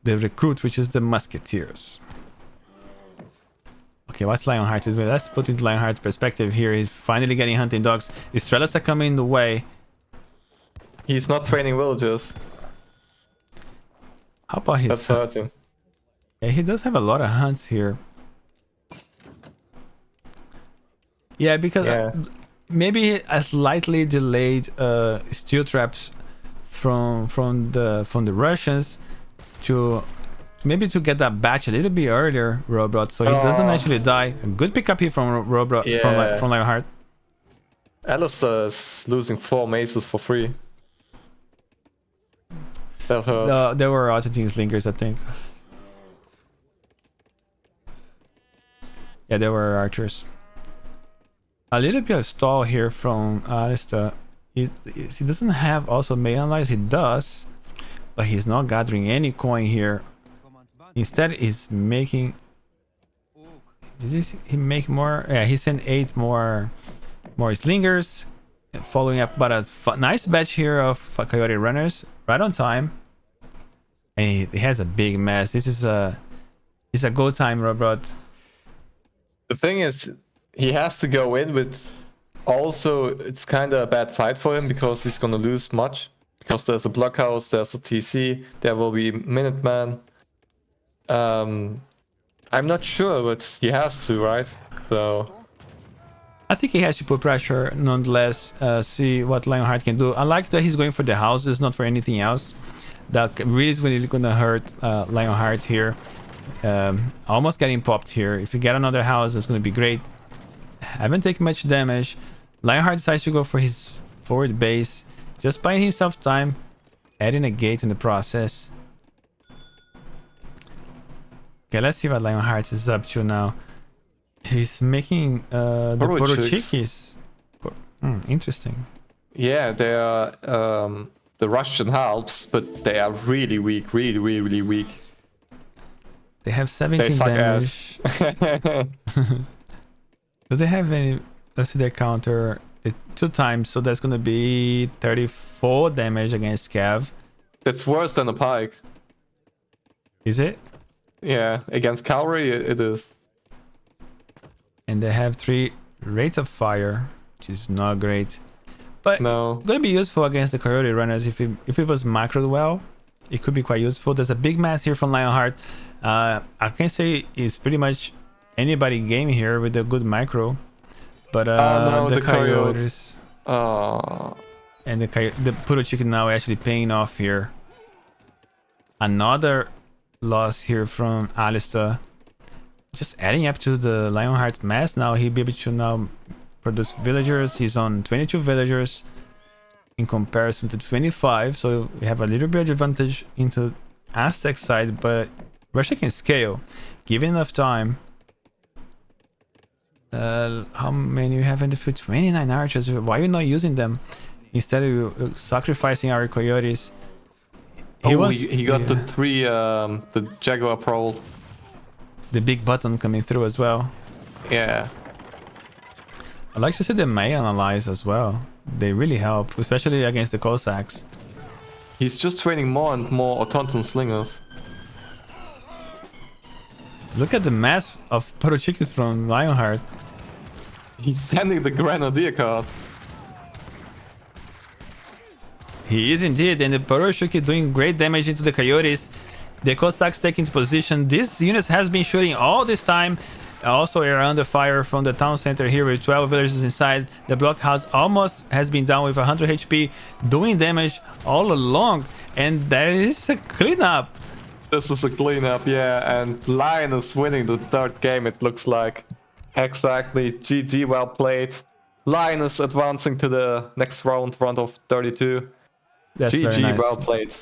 the recruit, which is the musketeers. Okay, what's Lionheart doing? Let's put it in Lionheart's perspective here. He's finally getting hunting dogs. The Strelets are coming in the way. He's not training villagers. How about his... That's hurting. Yeah, he does have a lot of hunts here. Yeah, because maybe a slightly delayed steel traps from the Russians to maybe to get that batch a little bit earlier, Robot, so he doesn't actually die. A good pickup here from Robot, from Lionheart. Alistair is losing 4 maces for free. That hurts. There were Autotune Slingers, I think. Yeah, there were archers. A little bit of stall here from Alistair. He doesn't have also melee allies. He does, but he's not gathering any coin here. Instead, he's making... Did he make more? Yeah, he sent 8 more slingers. Following up but a nice batch here of coyote runners. Right on time. And he has a big mess. This is a go time, Robot. The thing is, he has to go in with... Also, it's kind of a bad fight for him because he's gonna lose much. Because there's a blockhouse, there's a TC, there will be Minuteman. I'm not sure, but he has to, right? So... I think he has to put pressure nonetheless, see what Lionheart can do. I like that he's going for the houses, not for anything else. That really is really gonna hurt Lionheart here. Almost getting popped here. If you get another house, that's gonna be great. Haven't taken much damage. Lionheart decides to go for his forward base, just buying himself time, adding a gate in the process. Okay, let's see what Lionheart is up to now. He's making the Poruchikis. Interesting. Yeah, they are the Russian Alps, but they are really weak, really weak. They have 17 damage. Do they have any? Let's see their counter. 2 times, so that's gonna be 34 damage against Cav. It's worse than a pike. Is it? Yeah, against cavalry it is. And they have 3 rates of fire, which is not great. But no, gonna be useful against the coyote runners if it was macroed well. It could be quite useful. There's a big mass here from Lionheart. I can say it's pretty much anybody game here with a good macro. But no, the the coyotes Oh. and the Poruchik now actually paying off here. Another loss here from Alistair. Just adding up to the Lionheart mass now. He'll be able to now produce villagers. He's on 22 villagers in comparison to 25. So we have a little bit of advantage into Aztec side, but Russia can scale. Given enough time. How many you have in the field? 29 archers. Why are you not using them? Instead of sacrificing our coyotes. He got the 3, the Jaguar Prowl. The big button coming through as well. Yeah. I'd like to see the Mayan allies as well. They really help, especially against the Cossacks. He's just training more and more automaton slingers. Look at the mass of Porochikas from Lionheart. He's sending the Grenadier card. He is indeed, and the Porochiki doing great damage into the Coyotes. The Cossacks taking position. This unit has been shooting all this time. Also, are under fire from the town center here with 12 villagers inside. The blockhouse almost has been down with 100 HP, doing damage all along. And there is a cleanup. This is a cleanup, yeah, and Lion is winning the 3rd game, it looks like. Exactly, GG, well played. Lion is advancing to the next round of 32. That's GG, very nice. well played.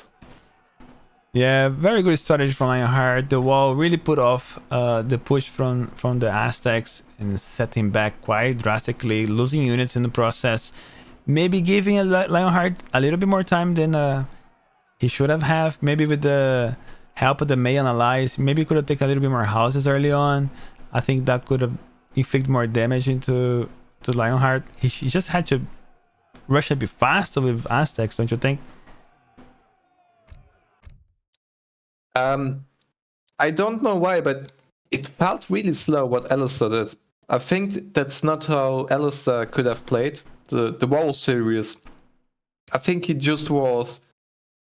Yeah, very good strategy from Lionheart. The wall really put off the push from the Aztecs and set him back quite drastically, losing units in the process. Maybe giving Lionheart a little bit more time than he should have. Maybe with the help of the Mayan allies, maybe could have taken a little bit more houses early on. I think that could have inflicted more damage to Lionheart. He just had to rush a bit faster with Aztecs, don't you think? I don't know why, but it felt really slow what Alistair did. I think that's not how Alistair could have played the whole series. I think he just was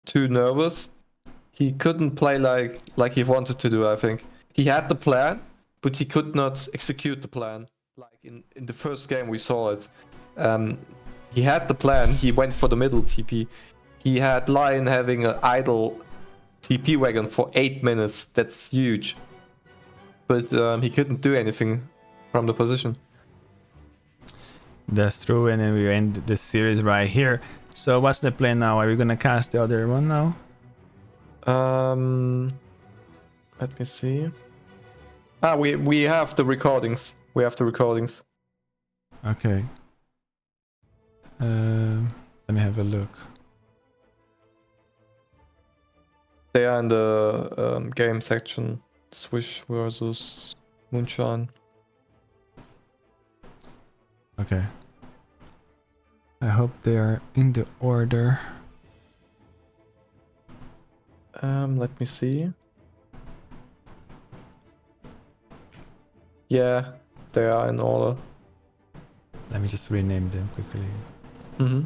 too nervous. He couldn't play like he wanted to do, I think. He had the plan, but he could not execute the plan. Like in the first game we saw it. He had the plan, he went for the middle TP. He had Lion having an idle TP wagon for 8 minutes. That's huge. But he couldn't do anything from the position. That's true, and then we end the series right here. So what's the plan now? Are we gonna cast the other one now? Let me see. We have the recordings. Okay. Let me have a look. They are in the game section. Swish versus Moonshine. Okay. I hope they are in the order. Let me see. Yeah, they are in order. Let me just rename them quickly. Mm-hmm.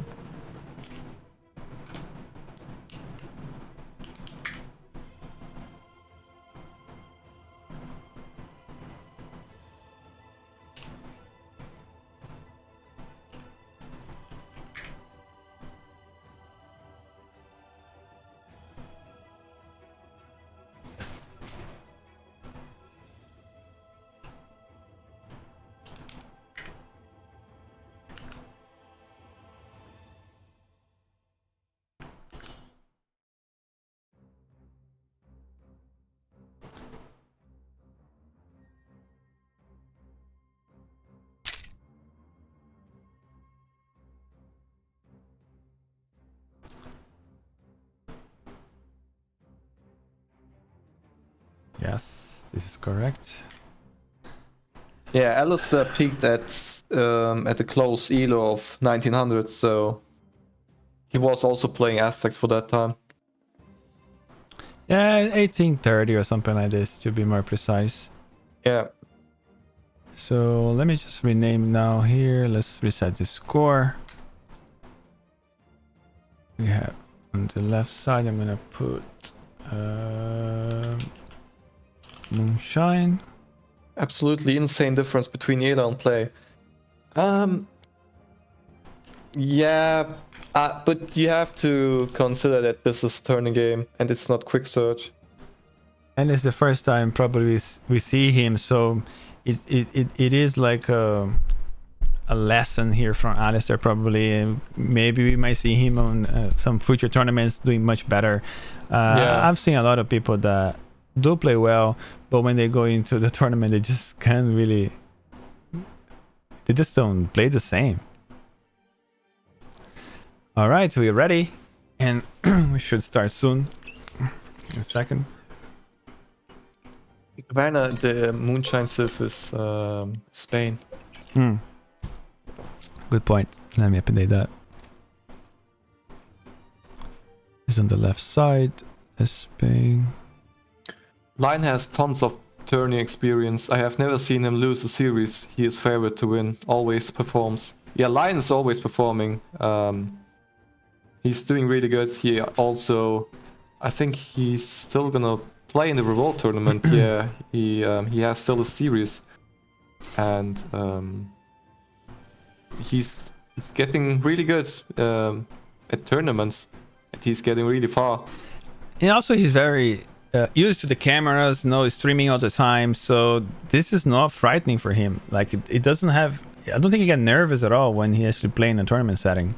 Yes, this is correct. Yeah, Alistair peaked at a close elo of 1900, so he was also playing Aztecs for that time. Yeah, 1830 or something like this, to be more precise. Yeah. So let me just rename now here. Let's reset the score. We have on the left side, I'm gonna put Moonshine. Absolutely insane difference between Elo and play. Yeah, but you have to consider that this is turning game and it's not quick search. And it's the first time probably we see him, so it is like a lesson here from Alistair probably, and maybe we might see him on some future tournaments doing much better. Yeah. I've seen a lot of people that do play well, but when they go into the tournament they just can't really They just don't play the same. All right, we're ready, and we should start soon. In a second. Werner, the Moonshine Civ is Spain. Good point. Let me update that. It's on the left side. Spain. Lion has tons of tourney experience. I have never seen him lose a series. He is favorite to win. Always performs. Yeah, Lion is always performing. He's doing really good. He also, I think he's still gonna play in the Revolt tournament. Yeah, he has still a series, and he's getting really good at tournaments. And he's getting really far. And also, he's very used to the cameras, streaming all the time. So this is not frightening for him. Like it doesn't have. I don't think he get nervous at all when he actually play in a tournament setting.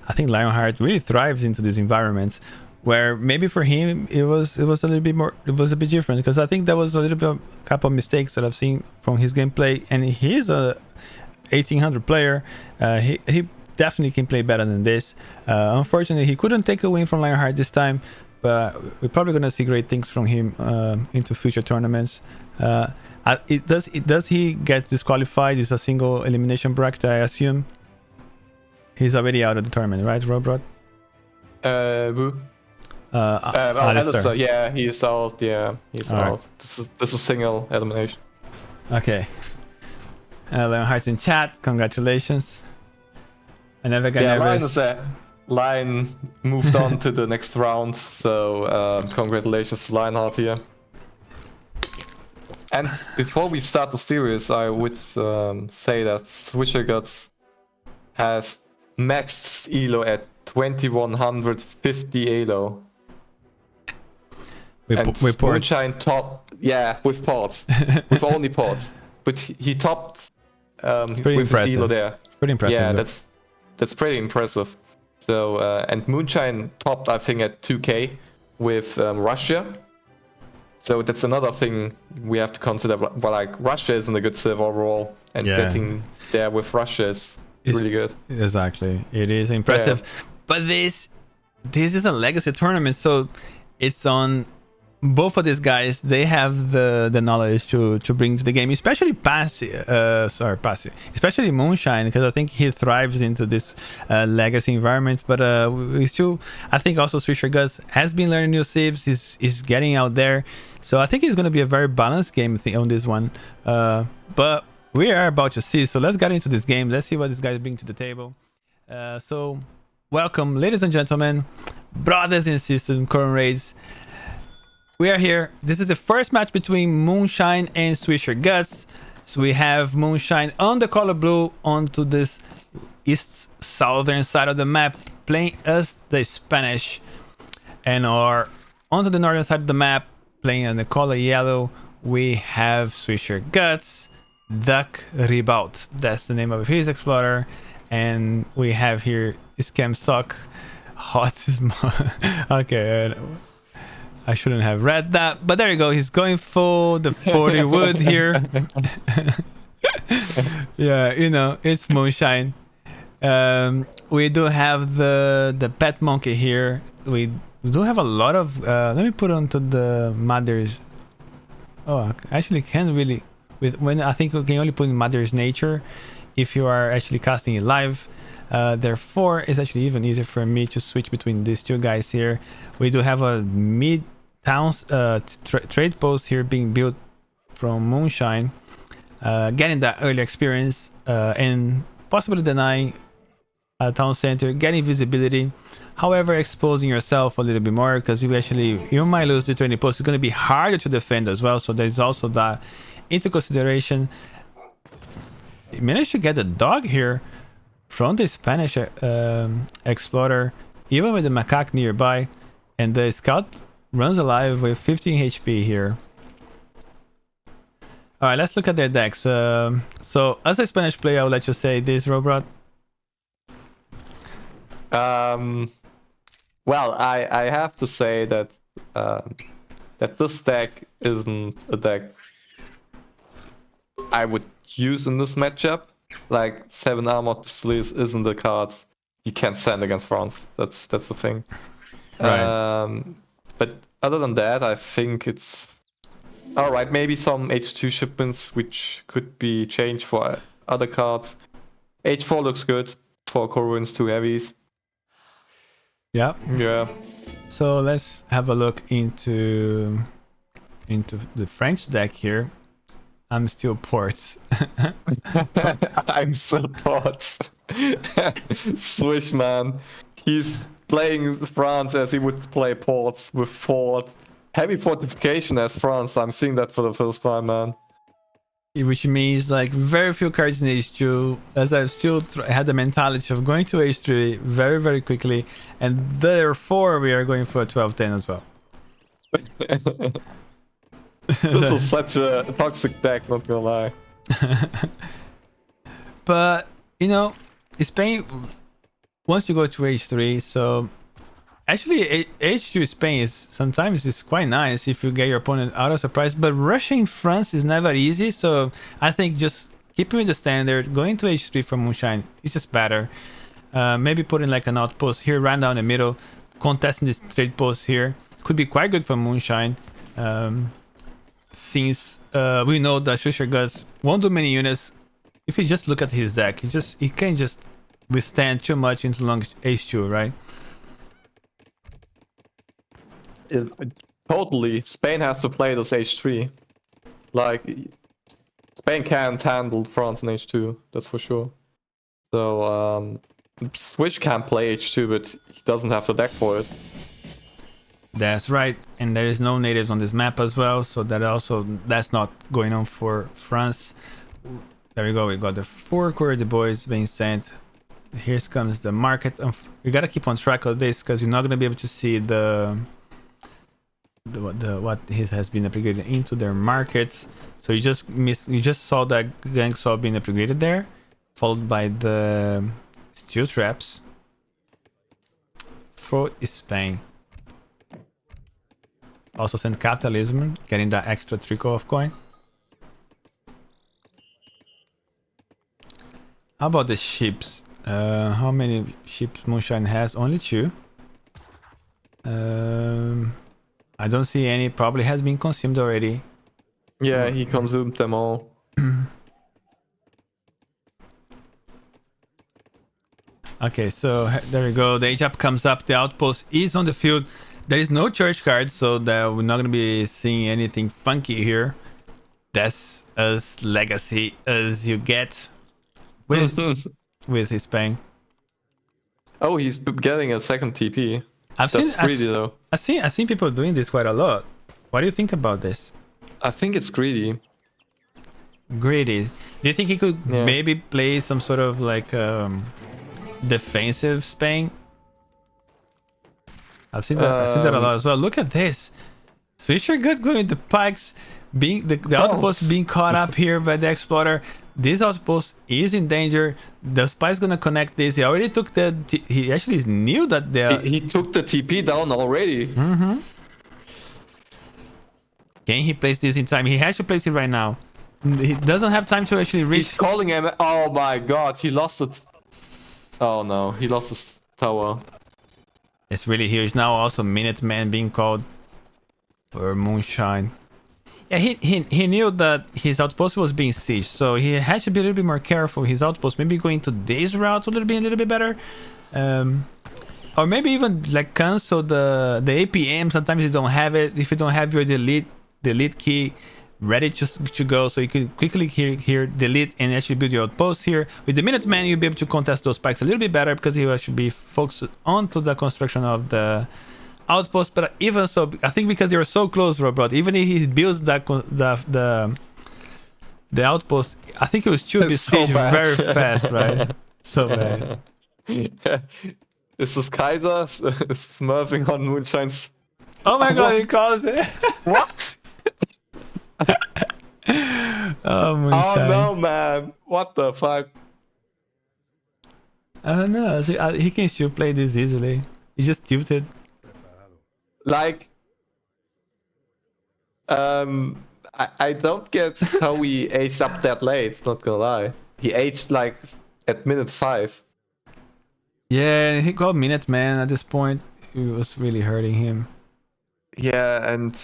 I think Lionheart really thrives into this environment, where maybe for him it was a little bit more. It was a bit different because I think there was a little bit, a couple of mistakes that I've seen from his gameplay, and he's a 1800 player. He definitely can play better than this. Unfortunately, he couldn't take a win from Lionheart this time, but we're probably gonna see great things from him into future tournaments. Does he get disqualified? Is a single elimination bracket, I assume. He's already out of the tournament, right, Robrod? Who? Alistair. Yeah, he's out. Yeah, he's All out. right. This is single elimination. Okay. Lionheart's in chat. Congratulations. I never got nervous. Lion moved on to the next round, so congratulations to Lionheart here. And before we start the series, I would say that Swisher Guts has maxed elo at 2150 elo. With ports. Moonshine top, yeah, with ports, with only ports. But he topped with impressive. his elo there. Pretty impressive. Yeah, though. that's pretty impressive. So and Moonshine topped, I think, at 2K with Russia. So that's another thing we have to consider. But like Russia isn't a good civ overall, and getting there with Russia is really good. Exactly, it is impressive. Yeah. But this is a legacy tournament, so it's on both of these guys. They have the knowledge to bring to the game, especially Passy, especially Moonshine, because I think he thrives into this legacy environment. But we still, I think also Swisher Gus has been learning new civs. He's getting out there, so I think it's going to be a very balanced game on this one. But we are about to see, so let's get into this game. Let's see what this guy bring to the table. So welcome, ladies and gentlemen, brothers and sisters, current raids. We are here. This is the first match between Moonshine and Swisher Guts. So we have Moonshine on the color blue onto this east southern side of the map, playing as the Spanish, and onto the northern side of the map, playing on the color yellow, we have Swisher Guts, Duck Ribaut. That's the name of his explorer. And we have here Scam Sock. Hot. Okay. I shouldn't have read that, but there you go. He's going for the 40 wood here. Yeah, it's Moonshine. We do have the pet monkey here. We do have a lot of. Let me put onto the mother's. Oh, I actually can't really. When I think we can only put in mother's nature if you are actually casting it live. Therefore, it's actually even easier for me to switch between these two guys here. We do have a mid towns trade post here being built from Moonshine, getting that early experience and possibly denying a town center, getting visibility, however exposing yourself a little bit more, because you might lose the trading post. It's going to be harder to defend as well, so there's also that into consideration. You managed to get the dog here from the Spanish explorer, even with the macaque nearby, and the scout runs alive with 15 HP here. All right, let's look at their decks. So as a Spanish player, I would let you say this, Robrod. Well, I have to say that that this deck isn't a deck I would use in this matchup. like 7 armored pistoliers isn't the card you can't send against France. That's the thing. Right. But other than that, I think it's all right. Maybe some H2 shipments which could be changed for other cards. H4 looks good for Corwin's 2 heavies. Yeah. Yeah. So let's have a look into the French deck here. I'm still ports. I'm so thoughts. Swish man. He's playing France as he would play ports with fort. Heavy fortification as France. I'm seeing that for the first time, man. Which means like very few cards in H2, as I've still had the mentality of going to H3 very, very quickly, and therefore we are going for a 12-10 as well. This is such a toxic deck, not gonna lie. But, you know, Spain, once you go to H3, so actually H2 Spain is sometimes it's quite nice if you get your opponent out of surprise, but rushing France is never easy, so I think just keeping with the standard, going to H3 for Moonshine is just better. Maybe putting like an outpost here right down the middle, contesting this trade post here could be quite good for Moonshine. Since we know that Swisher Guts won't do many units. If you just look at his deck, he can't just withstand too much into long H2, right? Totally. Spain has to play this H3. Like, Spain can't handle France in H2, that's for sure. So, Swish can play H2, but he doesn't have the deck for it. That's right, and there is no natives on this map as well, so that's not going on for France. There we go, we got the 4 courier boys being sent. Here comes the market. We gotta keep on track of this because you're not gonna be able to see what has been upgraded into their markets. So you just saw that gang saw being upgraded there, followed by the steel traps for Spain. Also send capitalism, getting that extra trickle of coin. How about the ships? How many ships Moonshine has? Only 2. I don't see any. Probably has been consumed already. Yeah, he consumed them all. Okay, so there we go. The H-up comes up. The outpost is on the field. There is no church card, so that we're not going to be seeing anything funky here. That's as legacy as you get with Spain. Oh, he's getting a second TP. That's greedy though. I've seen people doing this quite a lot. What do you think about this? I think it's greedy. Greedy. Do you think he could maybe play some sort of like defensive Spain? I've seen that a lot as well. Look at this. Swisher good going the pikes, being the outpost being caught up here by the explorer. This outpost is in danger. The spy's gonna connect this. He already took he actually knew that he took the TP down already. Mm-hmm. Can he place this in time? He has to place it right now. He doesn't have time to actually reach. He's calling him. Oh my god, he lost it. Oh no, he lost his tower. It's really huge. Now also Minuteman being called for Moonshine. Yeah, he knew that his outpost was being sieged, so he had to be a little bit more careful. His outpost maybe going to this route would be a little bit better. Or maybe even like cancel the APM. Sometimes you don't have it. If you don't have your delete key ready to go, so you can quickly here delete and actually build your outpost here. With the Minuteman, you'll be able to contest those spikes a little bit better because he will actually be focused onto the construction of the outpost. But even so, I think because they were so close, Robert, even if he builds the outpost, I think he will still be sieged very fast, right? So bad. Is this Kaiser smurfing on Moonshine's? Oh my god, he calls it. What? Oh, Moonshine. Oh no, man. What the fuck? I don't know. He can still play this easily. He just tilted. Like, I don't get how we aged up that late, not gonna lie. He aged like at minute 5. Yeah, he got Minuteman at this point. It was really hurting him. Yeah, and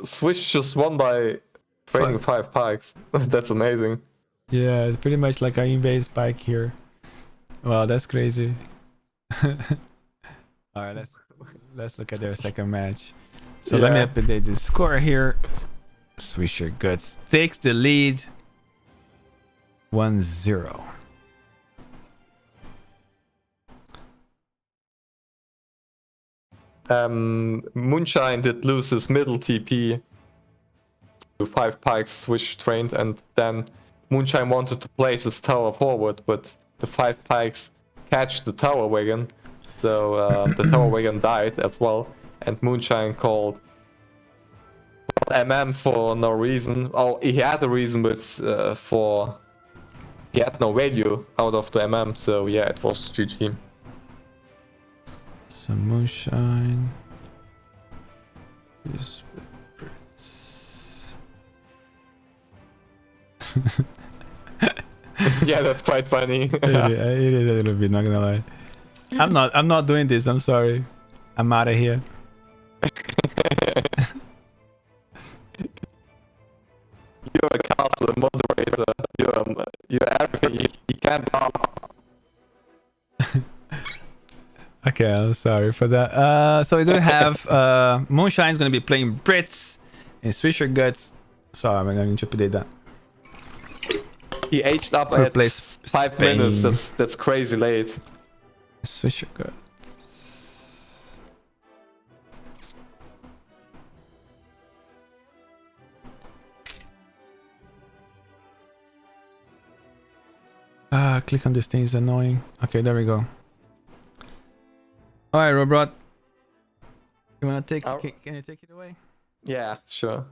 Swish just won by trading 5 pikes. That's amazing. Yeah, it's pretty much like an in-base spike here. Wow, that's crazy. All right, let's look at their second match. So let me update the score here. Swisher Guts takes the lead 1-0. Moonshine did lose his middle TP to 5 pikes Swish trained, and then Moonshine wanted to place his tower forward, but the 5 pikes catch the tower wagon, so the tower wagon died as well, and Moonshine called MM for no reason. Oh, he had a reason, but he had no value out of the MM, so yeah, it was GG. Some Moonshine. Yeah, that's quite funny. It is a little bit, not gonna lie. I'm not doing this, I'm sorry. I'm out of here. You're a castle moderator. You're everything. You can't talk. Okay, I'm sorry for that. So we do have Moonshine's gonna be playing Brits and Swisher Guts. So I'm gonna interpret that. He aged up at 5 minutes. That's crazy late. Swisher Guts. Click on this thing is annoying. Okay, there we go. All right, Robot. You wanna take? Can you take it away? Yeah, sure.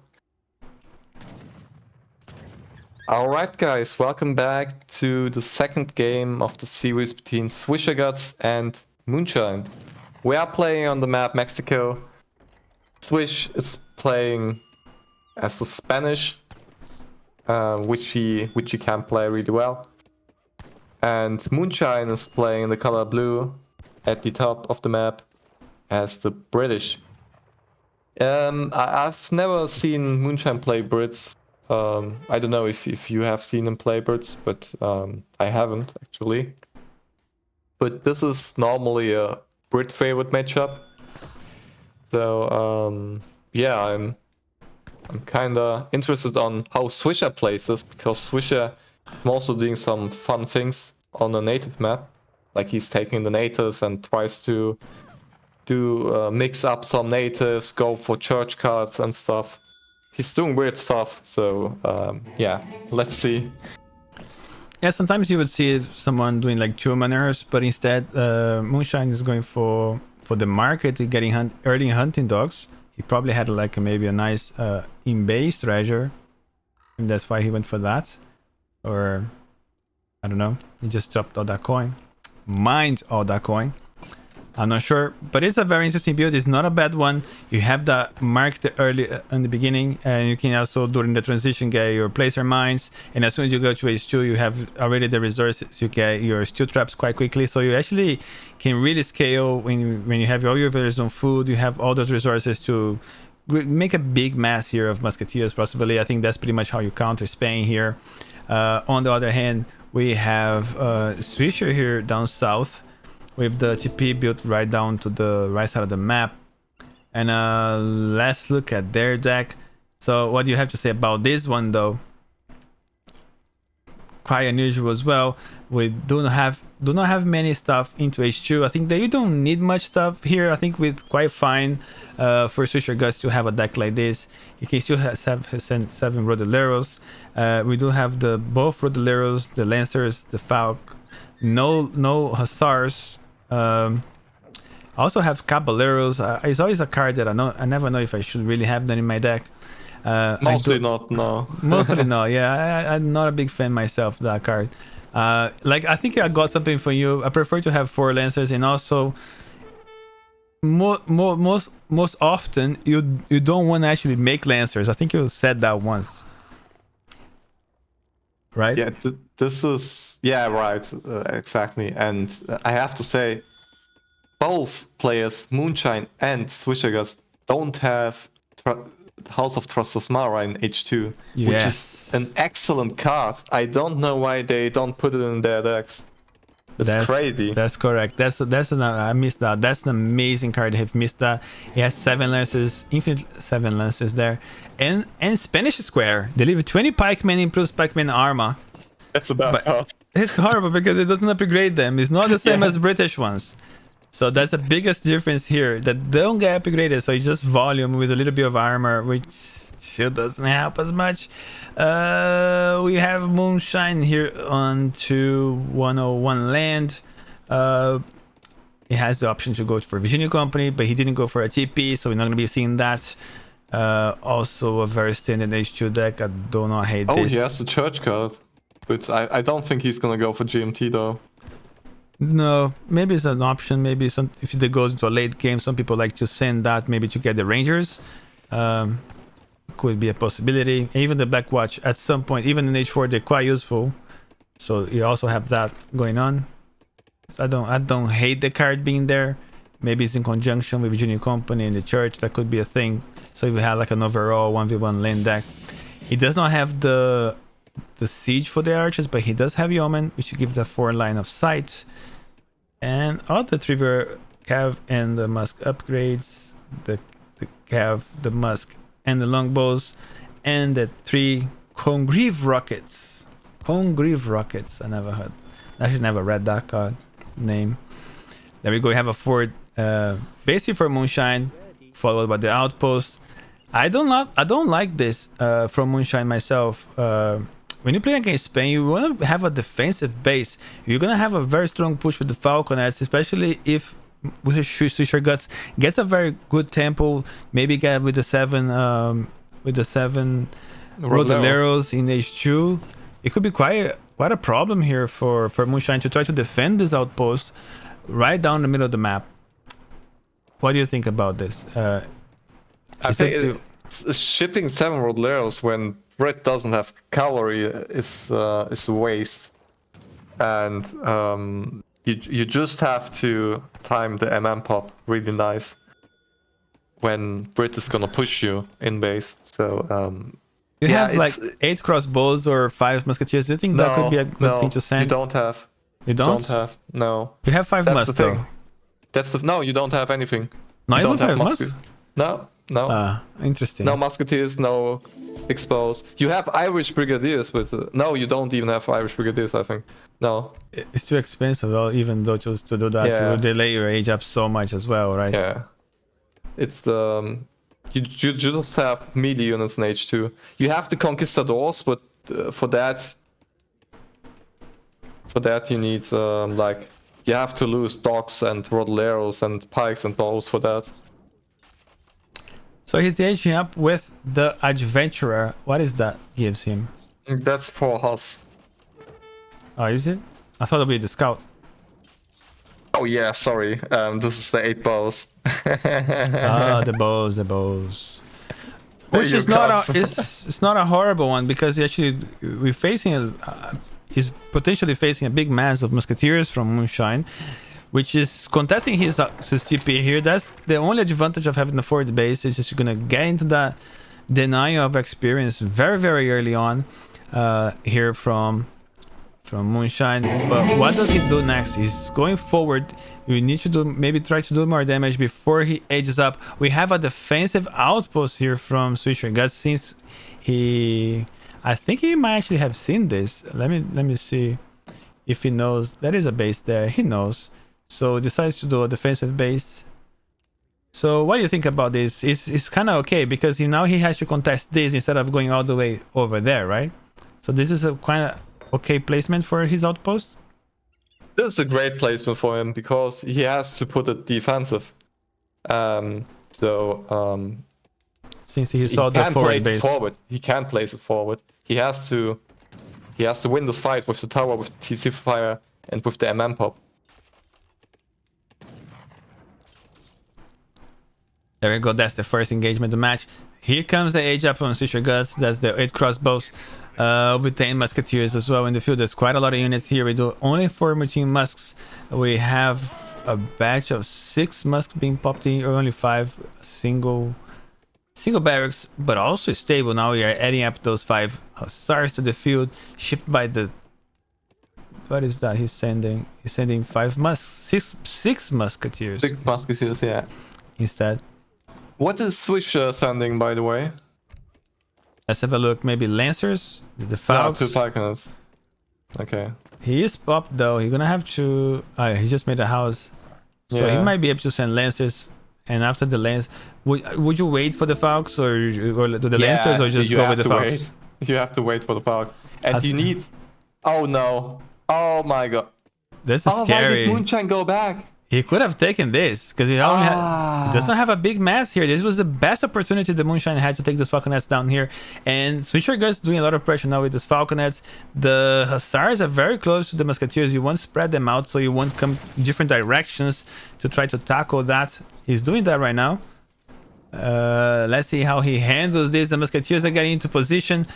Alright guys, welcome back to the second game of the series between Swisher Guts and Moonshine. We are playing on the map Mexico. Swish is playing as the Spanish, which he can play really well. And Moonshine is playing the color blue at the top of the map as the British. I've never seen Moonshine play Brits. I don't know if you have seen him play Brits, but I haven't actually. But this is normally a Brit favorite matchup. So yeah, I'm kinda interested on how Swisher plays this, because Swisher is also doing some fun things on a native map. Like he's taking the natives and tries to do mix up some natives, go for church cards and stuff. He's doing weird stuff, so yeah, let's see. Yeah, sometimes you would see someone doing like 2 manners, but instead Moonshine is going for the market, getting early hunting dogs. He probably had like maybe a nice in-base treasure, and that's why he went for that. Or I don't know, he just dropped all that coin, mined all that coin. I'm not sure, but it's a very interesting build. It's not a bad one. You have that marked early in the beginning, and you can also during the transition get your placer mines, and as soon as you go to H2 you have already the resources. You get your steel traps quite quickly, so you actually can really scale when you have all your villagers on food. You have all those resources to make a big mass here of musketeers possibly. I think that's pretty much how you counter Spain here. On the other hand, we have Swisher here down south with the TP built right down to the right side of the map. And let's look at their deck. So what do you have to say about this one though? Quite unusual as well. We do not have many stuff into H2. I think that you don't need much stuff here. I think it's quite fine for Swisher Guts to have a deck like this. You can still have 7 Rodoleros. We do have both Rodoleros, the Lancers, the Falk. No Hussars. I also have Caballeros. It's always a card that I never know if I should really have them in my deck. Mostly not, no. Mostly no, yeah. I'm not a big fan myself of that card. Like I think I got something for you. I prefer to have 4 Lancers, and also most often you don't want to actually make Lancers. I think you said that once. right? Yeah, this is right, exactly. And I have to say, both players, Moonshine and Swishagus, don't have House of Trostosmara in H2, which is an Yes. excellent card. I don't know why they don't put it in their decks. It's crazy. That's correct. I missed that. That's an amazing card. I've missed that. He has 7 lances, infinite 7 lances there, and Spanish Square. Deliver 20 pikemen, improves pikemen armor. That's a bad card. It's horrible because it doesn't upgrade them. It's not the same as British ones. So that's the biggest difference here. That don't get upgraded. So it's just volume with a little bit of armor, which still doesn't help as much. We have Moonshine here on to 101 land. He has the option to go for Virginia Company, but he didn't go for a TP, so we're not going to be seeing that. Also a very standard H2 deck. I do not hate this. Oh, he has the church card. But I don't think he's going to go for GMT though. No, maybe it's an option. Maybe if it goes into a late game, some people like to send that maybe to get the Rangers. Could be a possibility. Even the Blackwatch at some point, even in H4, they're quite useful. So you also have that going on. I don't hate the card being there. Maybe it's in conjunction with Virginia Company and the Church. That could be a thing. So if we have like an overall 1v1 lane deck, he does not have the siege for the archers, but he does have Yeoman, which gives a 4 line of sight. And all the trigger Cav and the Musk upgrades, the Cav, the Musk, and the longbows, and the 3 Congreve rockets. Congreve rockets. I actually never read that card name. There we go. We have a 4 basically for Moonshine, followed by the outpost. I don't like this from Moonshine myself. When you play against Spain, you want to have a defensive base. You're gonna have a very strong push with the Falconets, especially if Swisher Guts gets a very good tempo. Maybe get with the 7 Rodoleros in H2. It could be quite a problem here for Moonshine to try to defend this outpost right down the middle of the map. What do you think about this? I think shipping 7 Rodoleros when Red doesn't have cavalry is a waste, and you just have to time the MM pop really nice when Brit is gonna push you in base. So you have like 8 crossbows or 5 musketeers. Do you think that could be a good thing to send? You don't have. You don't have. No. You have 5 musks though. No, you don't have anything. No, you don't have musks. No. Interesting. No musketeers, no exposed. You have Irish brigadiers, but no, you don't even have Irish brigadiers. I think no. It's too expensive, though. Even though just to do that, you will delay your age up so much as well, right? Yeah. It's the you just have melee units in H2. You have the conquistadors, but for that you need you have to lose dogs and rodoleros and pikes and bows for that. So he's aging up with the adventurer. What is that gives him? That's for us. Oh, is it? I thought it'd be the scout. Oh yeah, sorry. This is the 8 bows. The bows. Which is not it's not a horrible one, because actually we're facing he's potentially facing a big mass of musketeers from Moonshine, which is contesting his TP here. That's the only advantage of having the 4th base. It's just you're gonna get into that denial of experience very, very early on here from Moonshine. But what does he do next? He's going forward. You need to maybe try to do more damage before he ages up. We have a defensive outpost here from Swisher Guts, since I think he might actually have seen this. Let me see if he knows. There is a base there. He knows. So decides to do a defensive base. So what do you think about this? It's kind of okay, because now he has to contest this instead of going all the way over there, right? So this is a kind of okay placement for his outpost. This is a great placement for him because he has to put it defensive. Since he saw the forward base, he can't place it forward. He has to win this fight with the tower, with TC fire, and with the MM pop. There we go. That's the first engagement of the match. Here comes the age up on Swisher Guts. That's the 8 crossbows. with 10 musketeers as well in the field. There's quite a lot of units here. We do only 4 machine musks. We have a batch of 6 musks being popped in, or only 5 single barracks, but also stable. Now we are adding up those 5 hussars to the field, shipped by the... What is that? He's sending 6 musketeers. 6 musketeers, yeah. Instead. What is Swisher sending, by the way? Let's have a look. Maybe Lancers? The Falcons? 2 Falcons. Okay. He is popped though. He's gonna have to... he just made a house. So he might be able to send Lancers. And after the Lance... Would you wait for the Falcons or do the Lancers, or just go with the Falcons? You have to wait for the Falcons. And you need... Oh no. Oh my god. This is scary. Why did Moonshine go back? He could have taken this because he doesn't have a big mass here. This was the best opportunity the Moonshine had to take this Falconets down here. And Swisher Guts doing a lot of pressure now with this Falconets. The Hussars are very close to the Musketeers. You won't spread them out, so you won't come different directions to try to tackle that. He's doing that right now. Let's see how he handles this. The Musketeers are getting into position.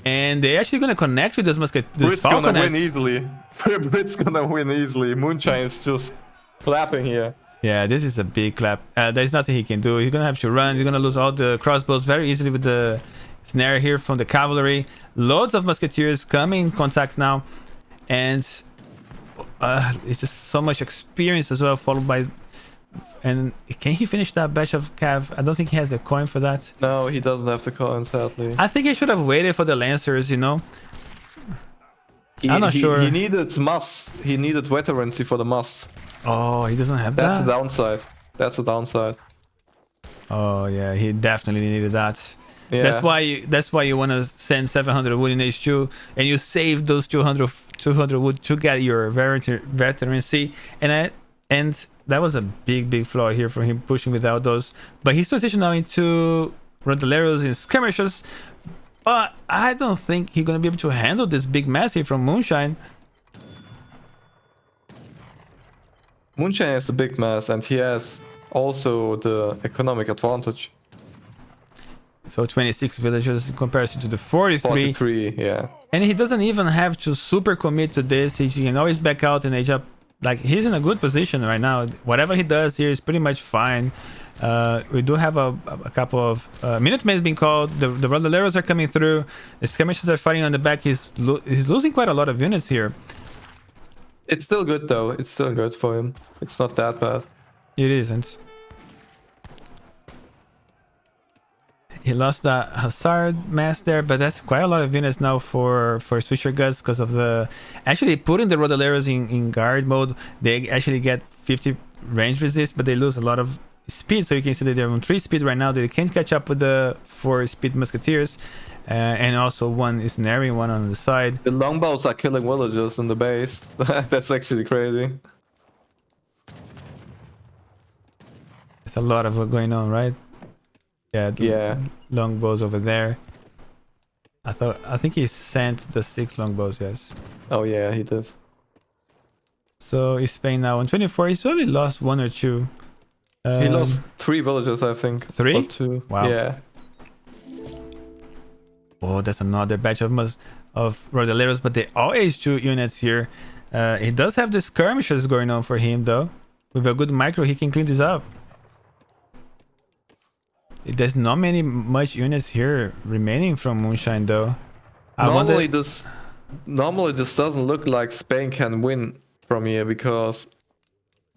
And they're actually going to connect with this Brit's gonna win easily. Brit's gonna win easily. Moonshine is just clapping here. Yeah, this is a big clap. There's nothing he can do. He's going to have to run. He's going to lose all the crossbows very easily with the snare here from the cavalry. Loads of musketeers coming in contact now. And it's just so much experience as well, followed by... And can he finish that batch of cav? I don't think he has the coin for that. No, he doesn't have the coin, sadly. I think he should have waited for the Lancers, you know? I'm not sure. He needed must. He needed veterancy for the must. Oh, he doesn't have That's that? the downside. That's the downside. Oh, yeah, he definitely needed that. Yeah. That's why you want to send 700 wood in H2, and you save those 200 wood to get your veterancy. And that was a big flaw here for him, pushing without those. But he's transitioned now into Rodoleros in skirmishes. But I don't think he's gonna be able to handle this big mass here from Moonshine. Moonshine has the big mass, and he has also the economic advantage. So 26 villagers in comparison to the 43. 43, yeah. And he doesn't even have to super commit to this. He can always back out and age up. Like, he's in a good position right now. Whatever he does here is pretty much fine. We do have a couple of Minutemen being called. The Rodoleros are coming through. The skirmishers are fighting on the back. He's losing quite a lot of units here. It's still good though. It's still good for him. It's not that bad. It isn't. He lost that Hussar mass there, but that's quite a lot of units now for Swisher Guts because of the... Actually, putting the Rodoleros in guard mode, they actually get 50 range resist, but they lose a lot of speed. So you can see that they're on 3 speed right now. They can't catch up with the 4 speed musketeers. And also one is snaring one on the side. The longbows are killing villagers in the base. That's actually crazy. There's a lot of what going on, right? Yeah. Longbows over there. I think he sent the 6 longbows, yes. Oh yeah, he did. So he's paying now on 24. He's only lost 1 or 2. He lost 3 villagers, I think. 3? Or 2. Wow. Yeah. Oh, that's another batch of Rodoleros, but they all H2 units here. He does have the skirmishes going on for him though. With a good micro, he can clean this up. There's not much units here remaining from Moonshine though. Normally this doesn't look like Spain can win from here because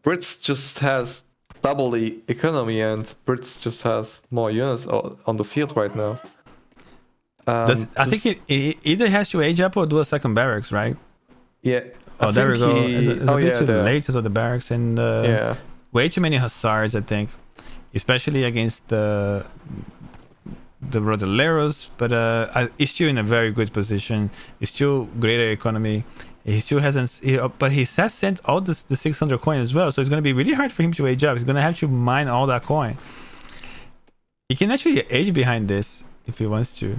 Brits just has double the economy and Brits just has more units on the field right now. I think it either has to age up or do a second barracks, right? Yeah. Oh, there we go. It's a bit too late to do the barracks and way too many Hussars, I think. Especially against the Rodoleros, but he's still in a very good position. He's still greater economy. He still hasn't, but he has sent all the 600 coin as well. So it's going to be really hard for him to age up. He's going to have to mine all that coin. He can actually age behind this if he wants to.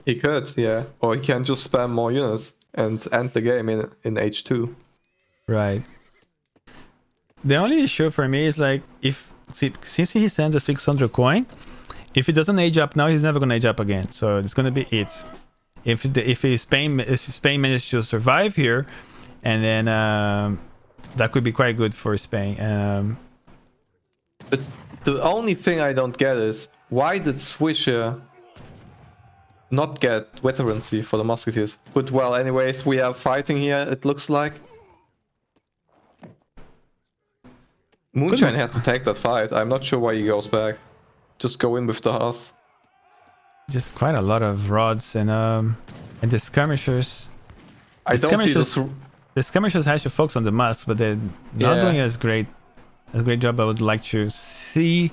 He could, yeah, or he can just spam more units and end the game in H2. Right. The only issue for me is like since he sends a 600 coin, if he doesn't age up now, he's never gonna age up again. So it's gonna be it. if Spain manages to survive here, and then that could be quite good for Spain. But the only thing I don't get is why did Swisher not get veterancy for the Musketeers? But well, anyways, we are fighting here, it looks like. Moonshine had to take that fight. I'm not sure why he goes back. Just go in with the Haas. Just quite a lot of rods and the skirmishers. I don't see this. The skirmishers have to focus on the Musk, but they're not doing as great job I would like to see.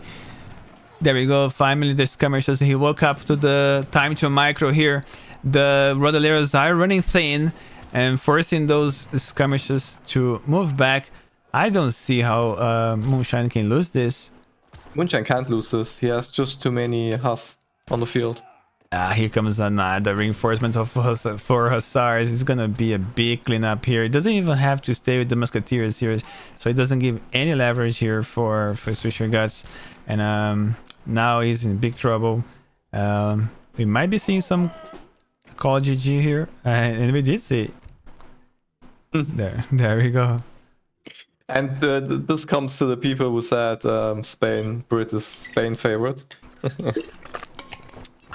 There we go. Finally, the skirmishers. He woke up to the time to micro here. The Rodaleros are running thin and forcing those skirmishers to move back. I don't see how Moonshine can lose this. Moonshine can't lose this. He has just too many Haas on the field. Here comes the reinforcement for Hussars. It's gonna be a big cleanup here. It doesn't even have to stay with the Musketeers here, so it doesn't give any leverage here for Swisher Guts. And now he's in big trouble. We might be seeing some call GG here, and we did see it. There we go. And this comes to the people who said Brit is Spain favorite.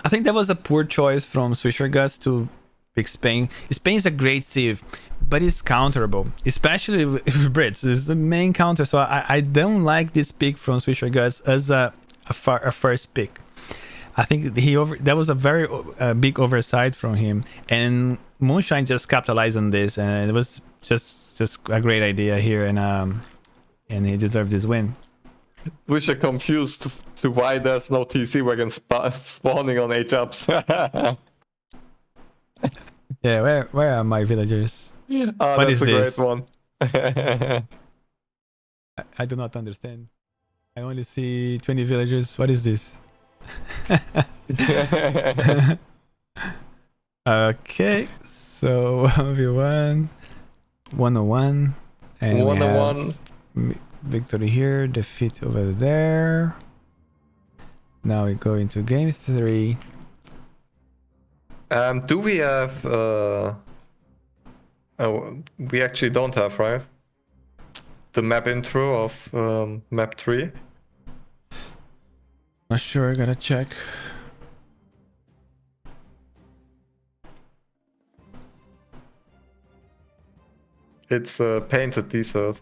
I think that was a poor choice from Swisher Guts to pick Spain. Spain is a great sieve, but it's counterable, especially with Brits. It's the main counter, so I don't like this pick from Swisher Guts as a first pick. I think that was a very big oversight from him, and Moonshine just capitalized on this, and it was just a great idea here, and he deserved this win. Wish are confused to why there's no TC wagon spawning on H-ups. Yeah, where are my villagers? What is this? Great one. I do not understand. I only see 20 villagers. What is this? Okay, so 1v1, 101, and 101. Victory here, defeat over there. Now we go into game 3. Do we have oh, we actually don't have, right? The map intro of map 3. Not sure, I gotta check. It's painted desert.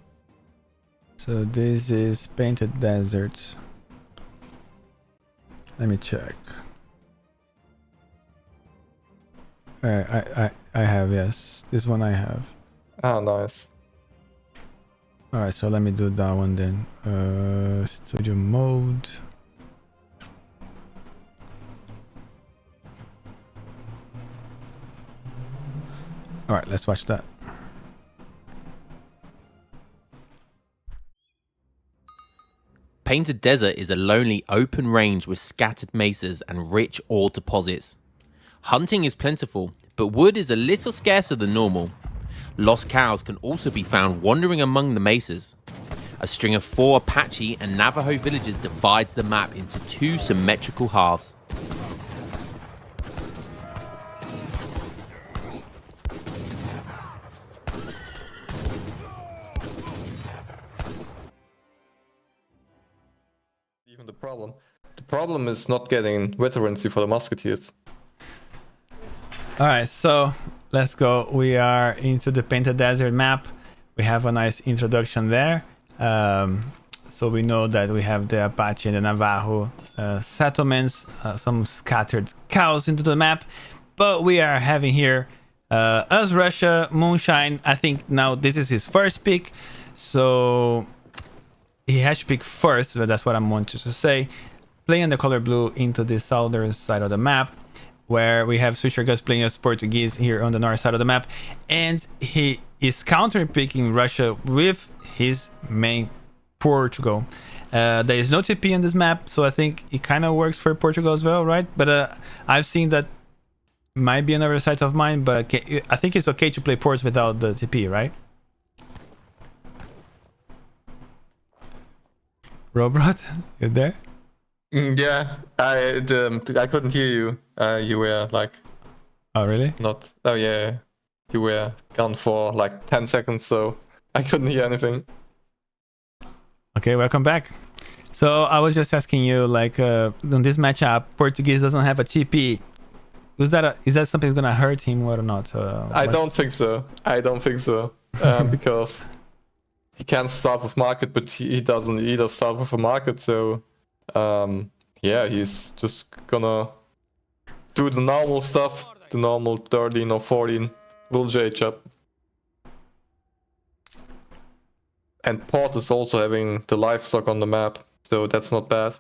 So this is Painted Deserts. Let me check. I have, yes. This one I have. Ah, nice. Alright, so let me do that one then. Studio mode. Alright, let's watch that. Painted Desert is a lonely open range with scattered mesas and rich ore deposits. Hunting is plentiful, but wood is a little scarcer than normal. Lost cows can also be found wandering among the mesas. A string of 4 Apache and Navajo villages divides the map into 2 symmetrical halves. Even the problem. The problem is not getting veterancy for the Musketeers. Alright, so let's go. We are into the Painted Desert map. We have a nice introduction there. So we know that we have the Apache and the Navajo settlements, some scattered cows into the map. But we are having here us, Russia, Moonshine. I think now this is his first pick. So he has to pick first, but that's what I'm wanting to say. Playing the color blue into the southern side of the map, where we have Swisher Guts playing as Portuguese here on the north side of the map, and he is counter picking Russia with his main Portugal. There is no TP on this map, so I think it kind of works for Portugal as well, right? But I've seen that might be another side of mine, but I think it's okay to play ports without the TP, right? Robot, you there? Yeah, I couldn't hear you. You were like Oh, really? Not. Oh yeah. You were gone for like 10 seconds, so I couldn't hear anything. Okay, welcome back. So I was just asking you, like, on this matchup, Portuguese doesn't have a TP. Is that something that's gonna hurt him or not? I don't think so. I don't think so. Because he can start with market, but he doesn't either start with a market. So, yeah, he's just gonna do the normal stuff, the normal 13 or 14 village up. And Port is also having the livestock on the map, so that's not bad.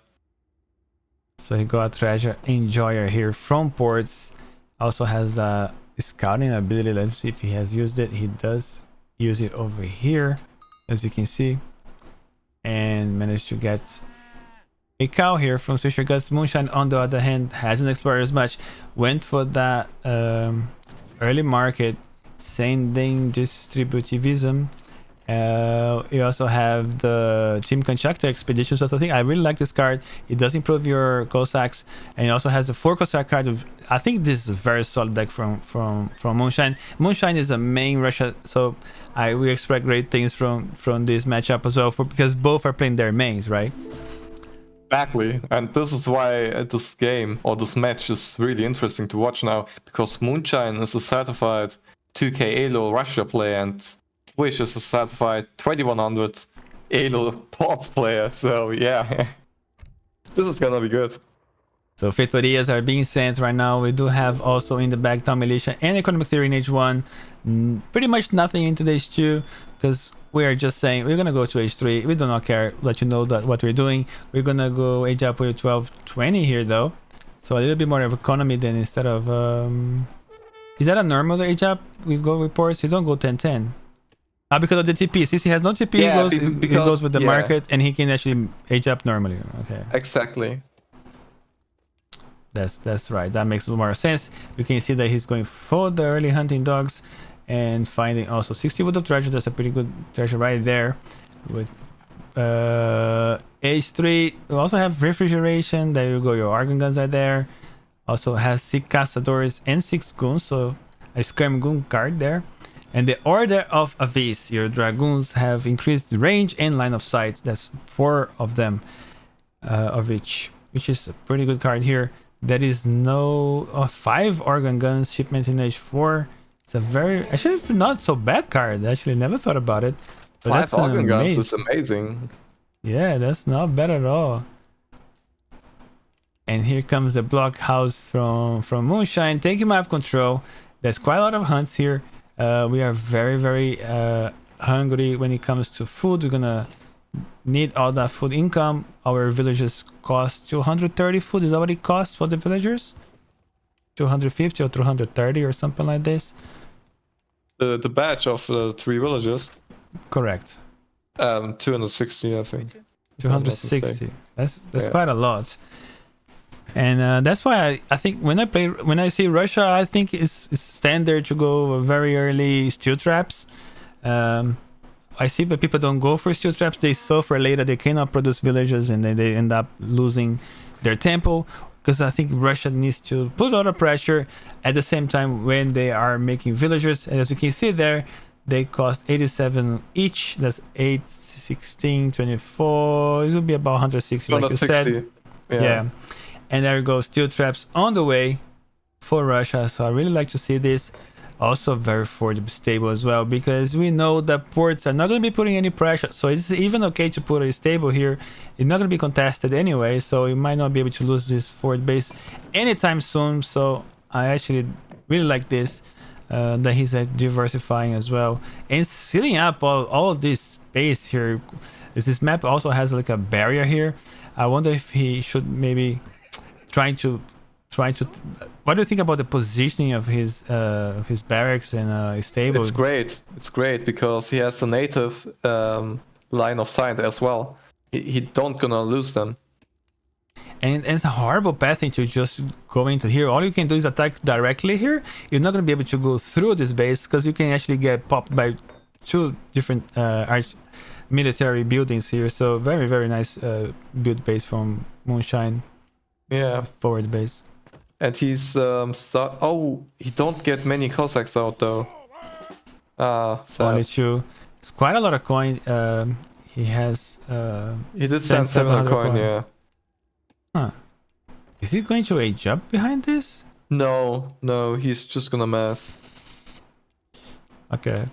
So he got treasure enjoyer here from Ports. Also has the scouting ability. Let's see if he has used it. He does use it over here, as you can see, and managed to get a cow here from Swisher Guts. Moonshine, on the other hand, hasn't explored as much. Went for that early market, sending distributivism. You also have the Team Constructor Expedition. So I think I really like this card. It does improve your Cossacks, and it also has the 4 Cossack card. I think this is a very solid deck from Moonshine. Moonshine is a main Russia, so we expect great things from this matchup as well, because both are playing their mains, right? Exactly, and this is why this game or this match is really interesting to watch now, because Moonshine is a certified 2K Elo Russia player and Swish is a certified 2100 Elo Port player, so yeah, this is gonna be good. So Fetorias are being sent right now. We do have also in the back Town Militia and Economic Theory in H1. Pretty much nothing into H2, because we are just saying we're gonna go to H3. We do not care, let you know that what we're doing. We're gonna go age up with 1220 here though, so a little bit more of economy than instead of is that a normal age up? We go reports. You don't go 1010. Because of the TP. Since he has no TP, Yeah, he goes with the yeah. market, and he can actually age up normally. Okay, Exactly. that's right. That makes a little more sense. You can see that he's going for the early hunting dogs and finding also 60 wood of treasure. That's a pretty good treasure right there. With H3, we also have refrigeration. There you go. Your argon guns are there. Also has 6 castadores and 6 goons, so a skirm goon card there. And the Order of Avis, your dragoons have increased range and line of sight. That's 4 of them of each, which is a pretty good card here. There is no 5 organ guns shipments in H4. It's a very, actually not so bad card. I actually never thought about it. But 5 organ guns is amazing. Yeah, that's not bad at all. And here comes the blockhouse from Moonshine, taking map control. There's quite a lot of hunts here. We are very, very hungry when it comes to food. We're gonna need all that food income. Our villagers cost 230 food. Is that what it costs for the villagers? 250 or 230 or something like this? The batch of 3 villages. Correct. 260, I think. 260. That's quite a lot. And that's why I think when I see Russia, I think it's standard to go very early steel traps. I see that people don't go for steel traps. They suffer later. They cannot produce villages, and then they end up losing their temple. Because I think Russia needs to put a lot of pressure at the same time when they are making villagers. And as you can see there, they cost 87 each. That's 8, 16, 24. It will be about 160, like you said. Yeah. And there goes steel traps on the way for Russia. So I really like to see this. Also very stable as well, because we know that ports are not going to be putting any pressure. So it's even okay to put a stable here. It's not going to be contested anyway. So you might not be able to lose this fort base anytime soon. So I actually really like this, that he's diversifying as well. And sealing up all of this space here. This map also has like a barrier here. I wonder if he should maybe trying to what do you think about the positioning of his barracks and his stable? It's great because he has a native line of sight as well. He don't gonna lose them. And it's a horrible pathing to just go into here. All you can do is attack directly here. You're not gonna be able to go through this base because you can actually get popped by 2 different military buildings here. So very nice build base from Moonshine. Yeah, forward base. And he's oh, he don't get many Cossacks out though. Only Sad. 2. It's quite a lot of coin. He has. He did send 700 coin, yeah. Huh. Is he going to age up behind this? No, he's just gonna mass. Okay.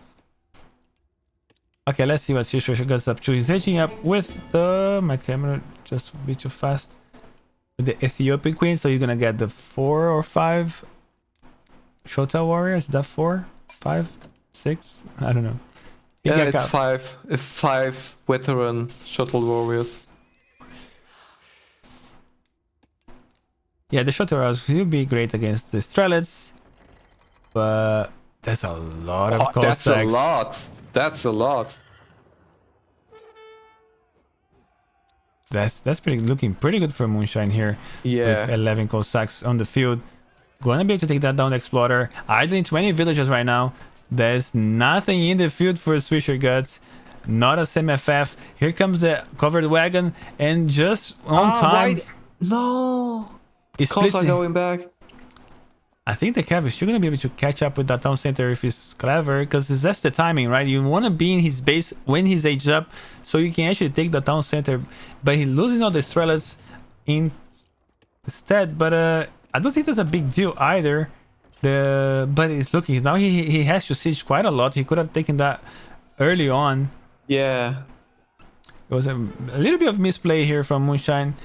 Okay, let's see what Shisha gets up to. He's edging up with the... My camera just a bit too fast. With the Ethiopian Queen, so you're gonna get the 4 or 5 Shota Warriors. Is that 4? 5? 6? I don't know. Yeah, Get it's cap- 5 veteran shuttle warriors. Yeah, the Shota Warriors will be great against the Strelets. But that's a lot of Cossacks. That's a lot. That's a lot. That's looking pretty good for Moonshine here. Yeah. With 11 Cossacks on the field. Gonna be able to take that down the Explorer. Idling 20 villagers right now. There's nothing in the field for Swisher Guts. Not a semi-FF. Here comes the covered wagon. And just on time. Right. No. It's Cos are splitting. going back. I think the Cav is still gonna be able to catch up with that town center if he's clever, because that's the timing, right? You want to be in his base when he's aged up, so you can actually take the town center. But he loses all the Strelets instead. But I don't think that's a big deal either. But it's looking now he has to siege quite a lot. He could have taken that early on. Yeah. It was a little bit of misplay here from Moonshine.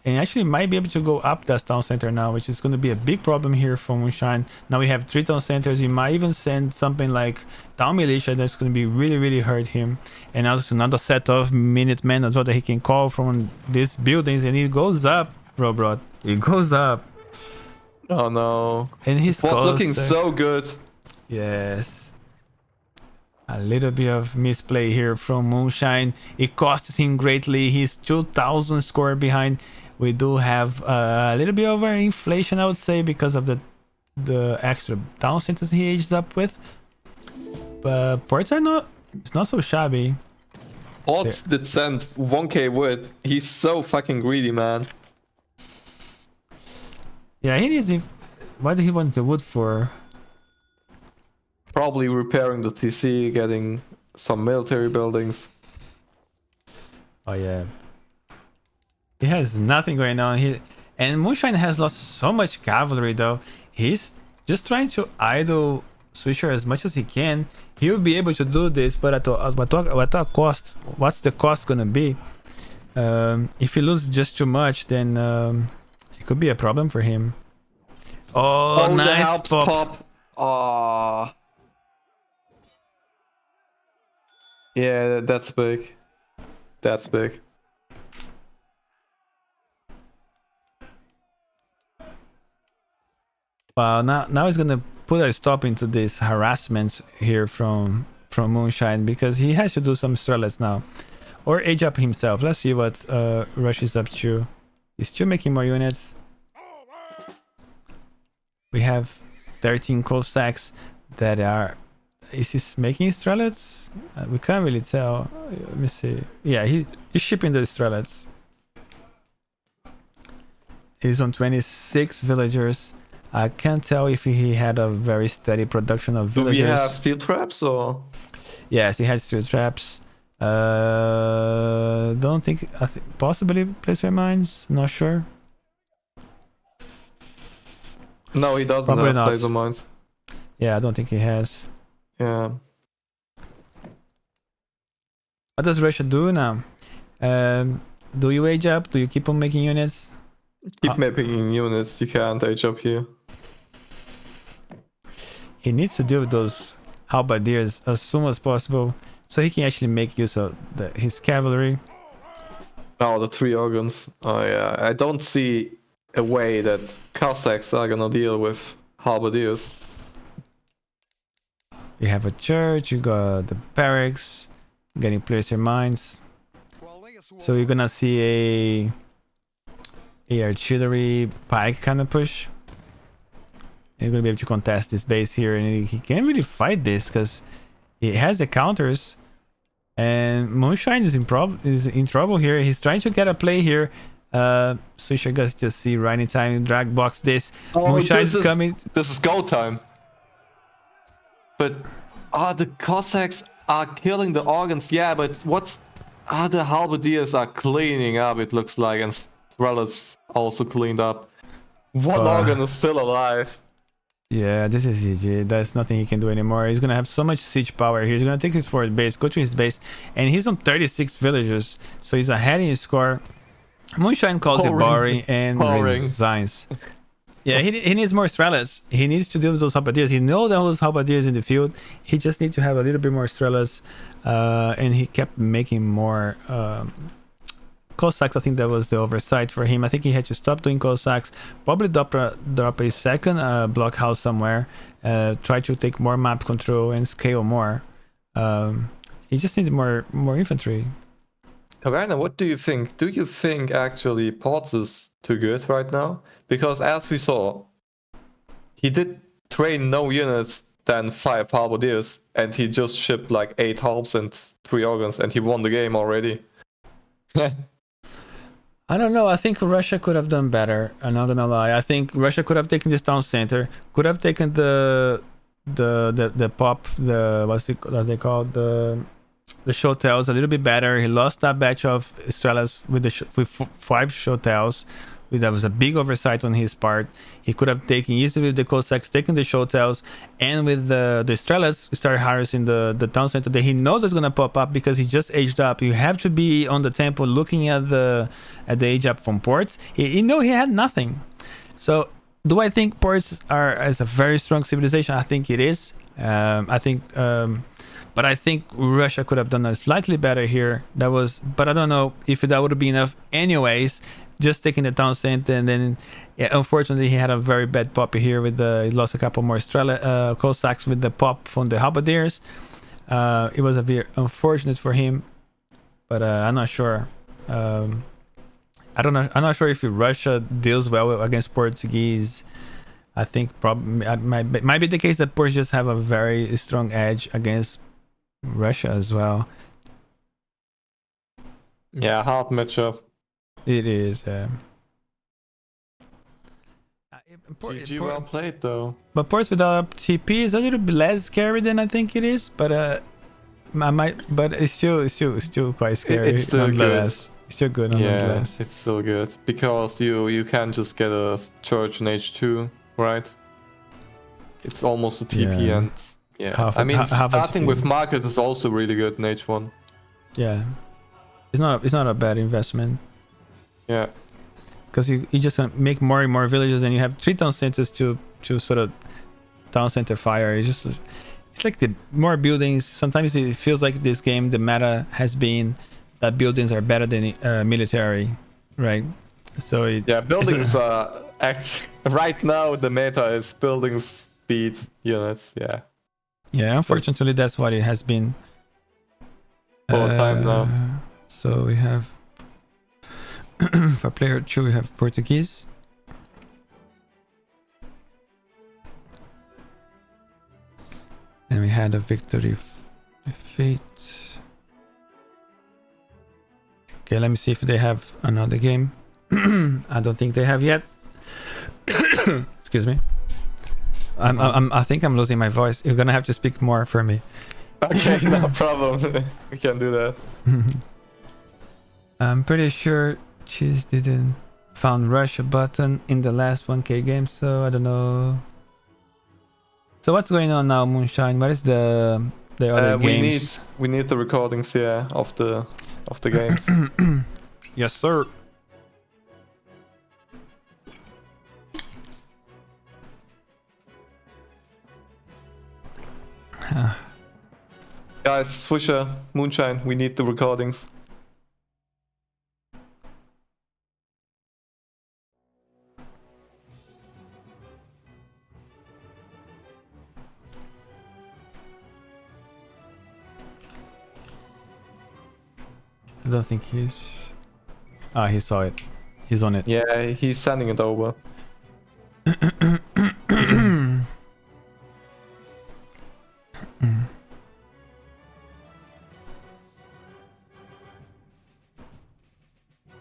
And actually might be able to go up that town center now, which is going to be a big problem here for Moonshine. Now we have 3 town centers. You might even send something like Town Militia that's going to be really hurt him. And also another set of Minutemen as well that he can call from these buildings. And it goes up, Robrot. It goes up. Oh no. And his was looking costs, so good. Yes. A little bit of misplay here from Moonshine. It costs him greatly. He's 2,000 score behind. We do have a little bit of inflation, I would say, because of the extra town centers he aged up with. But ports are not... It's not so shabby. Odds did send 1k wood. He's so fucking greedy, man. Yeah, he needs... Why do he want the wood for? Probably repairing the TC, getting some military buildings. Oh yeah. He has nothing going on. And Moonshine has lost so much cavalry though. He's just trying to idle Swisher as much as he can. He will be able to do this, but at what cost? What's the cost gonna be? If he loses just too much, then it could be a problem for him. Oh, the nice Alps pop. Oh. Yeah, that's big. That's big. Well, now he's gonna put a stop into this harassment here from Moonshine, because he has to do some Strelets now, or age up himself. Let's see what Rush is up to. He's still making more units. We have 13 Cossacks that are... Is he making Strelets? We can't really tell. Let me see. Yeah, he's shipping the Strelets. He's on 26 villagers. I can't tell if he had a very steady production of Do villagers. we have steel traps or? Yes, he had steel traps. Don't think... possibly placer mines. Not sure. No, he doesn't Probably have not. laser mines. Yeah, I don't think he has. Yeah. What does Russia do now? Do you age up? Do you keep on making units? Keep mapping units. You can't age up here. He needs to deal with those halberdiers as soon as possible, so he can actually make use of his cavalry. Oh, the 3 organs. Oh yeah, I don't see a way that Cossacks are gonna deal with halberdiers. You have a church, you got the barracks, getting placer mines. So you're gonna see a artillery pike kind of push. And you're gonna be able to contest this base here, and he can't really fight this because he has the counters. And Moonshine is in trouble here. He's trying to get a play here. So you should guys just see right in time. Drag box this. Oh, Moonshine's coming. This is go time. But the Cossacks are killing the organs. Yeah, but the halberdiers are cleaning up. It looks like, and Strellas also cleaned up. One organ is still alive. Yeah, this is GG. There's nothing he can do anymore. He's gonna have so much siege power here. He's gonna take his forward base, go to his base, and he's on 36 villagers, so he's ahead in his score. Moonshine calls it boring and resigns. Yeah, he needs more Strellas. He needs to deal with those halberdiers. He knows those halberdiers in the field. He just needs to have a little bit more Strellas, and he kept making more Cossacks. I think that was the oversight for him. I think he had to stop doing Cossacks, probably drop a second blockhouse somewhere, try to take more map control and scale more. He just needs more infantry. Rainer, what do you think? Do you think actually Ports is too good right now? Because as we saw, he did train no units than 5 halberdiers, and he just shipped like 8 halbs and 3 organs, and he won the game already. I don't know. I think Russia could have done better. I'm not gonna lie. I think Russia could have taken this town center. Could have taken the pop. What's they called? The shotels a little bit better. He lost that batch of Strellas with 5 shotels. That was a big oversight on his part. He could have taken easily with the Cossacks, taken the shotels, and with the Strellas, start harassing the town center that he knows is gonna pop up because he just aged up. You have to be on the temple looking at the age up from ports. He had nothing. So do I think ports are as a very strong civilization? I think it is. But I think Russia could have done a slightly better here. But I don't know if that would have been enough anyways. Just taking the town center, and then unfortunately he had a very bad pop here with he lost a couple more Cossacks with the pop from the halberdiers. It was a very unfortunate for him, but I'm not sure. I don't know. I'm not sure if Russia deals well against Portuguese. I think probably might be the case that Portuguese just have a very strong edge against Russia as well. Yeah, hard matchup. It is. GG, well played though. But Ports without TP is a little bit less scary than I think it is. But But it's still quite scary. It's still good. It's still good. Yeah, it's still good because you can just get a church in H2, right? It's almost a TP and yeah. Starting with market is also really good in H1. Yeah, it's not a bad investment. Yeah, because you just make more and more villages, and you have 3 town centers to sort of town center fire. It's like the more buildings. Sometimes it feels like this game, the meta has been that buildings are better than military, right? So buildings are actually right now the meta is building speed units. Yeah, unfortunately that's what it has been all the time now. So we have for player 2 we have Portuguese, and we had a victory fate. Okay, let me see if they have another game. I don't think they have yet. Excuse me. I think I'm losing my voice. You're gonna have to speak more for me. Okay, no problem. We can do that. I'm pretty sure Cheese didn't found Russia button in the last 1K game, so I don't know. So what's going on now, Moonshine? What is the other games? We need the recordings of the games. Yes, sir. Guys, Swisher, Moonshine, we need the recordings. I don't think he's... Ah, he saw it. He's on it. Yeah, he's sending it over.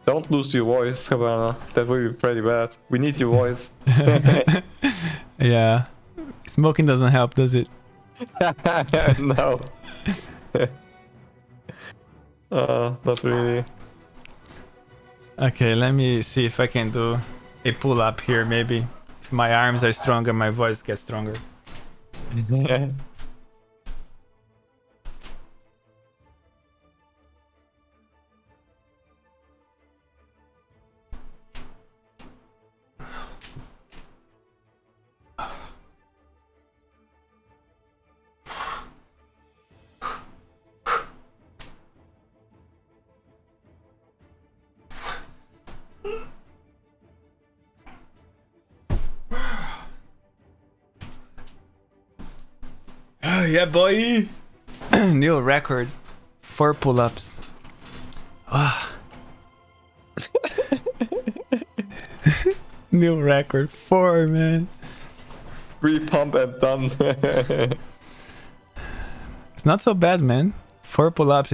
Don't lose your voice, Cabana. That would be pretty bad. We need your voice. Yeah. Smoking doesn't help, does it? No. Not really. Okay, let me see if I can do a pull up here, maybe. If my arms are stronger, my voice gets stronger. Yeah. Yeah, boy! New record. 4 pull-ups. New record. 4, man. 3 pump and done. It's not so bad, man. 4 pull-ups.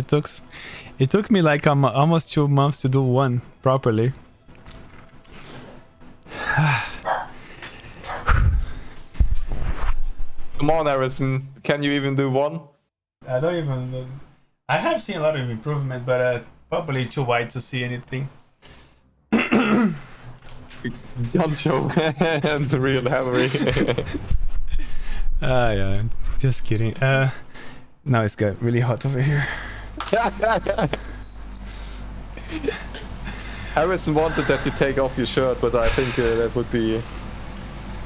It took me like almost 2 months to do one properly. Come on, Harrison. Can you even do one? I don't even know. I have seen a lot of improvement, but probably too wide to see anything. Gun show and the real Henry. Yeah, just kidding. Now it's got really hot over here. Harrison wanted that to take off your shirt, but I think that would be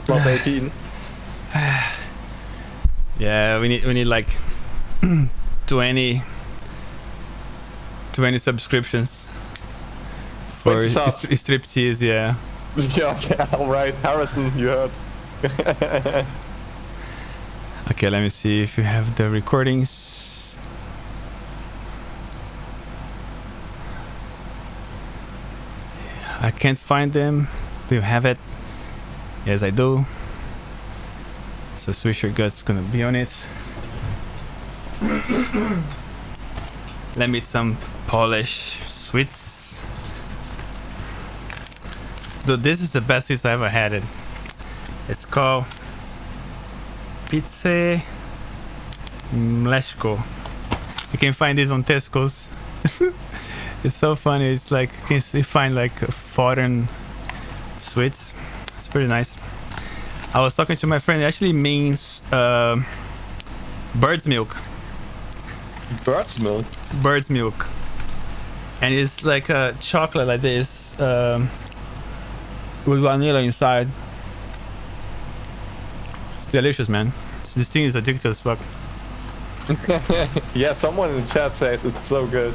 plus 18. Yeah, we need like 20 subscriptions for 20 subs. striptease, yeah. Yeah, okay, alright. Harrison, you heard. Okay, let me see if you have the recordings. I can't find them. Do you have it? Yes, I do. So Swisher Gut's gonna be on it. Let me eat some Polish sweets. Dude, this is the best sweets I ever had. It's called Pizza Mleczko. You can find this on Tesco's. It's so funny. It's like you can find like foreign sweets. It's pretty nice. I was talking to my friend. It actually means bird's milk. Bird's milk? Bird's milk. And it's like a chocolate like this with vanilla inside. It's delicious, man. This thing is addictive as fuck. Yeah, someone in the chat says it's so good.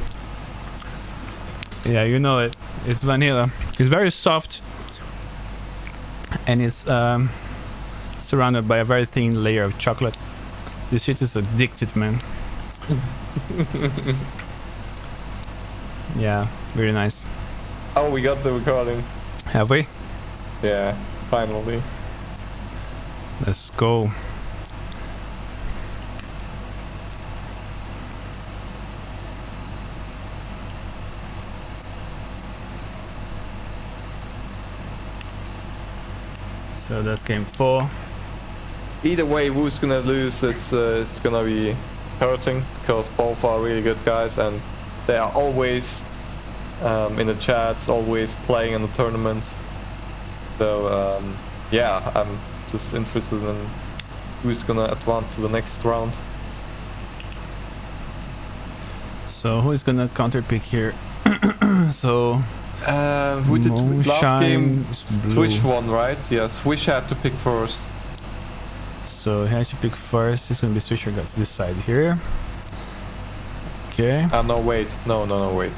Yeah, you know it. It's vanilla. It's very soft. And it's surrounded by a very thin layer of chocolate. This shit is addicted, man. Yeah, very nice. Oh, we got the recording. Have we? Yeah, finally. Let's go. So that's game 4. Either way, who's gonna lose, it's gonna be hurting, because both are really good guys and they are always in the chats, always playing in the tournaments. So yeah, I'm just interested in who's gonna advance to the next round. So who is gonna counter pick here? So Who did last game? Moonshine is blue. Twitch won, right? Yeah, Swish had to pick first. So he has to pick first. It's gonna be Swisher Guts this side here. Okay. No, wait. No, wait.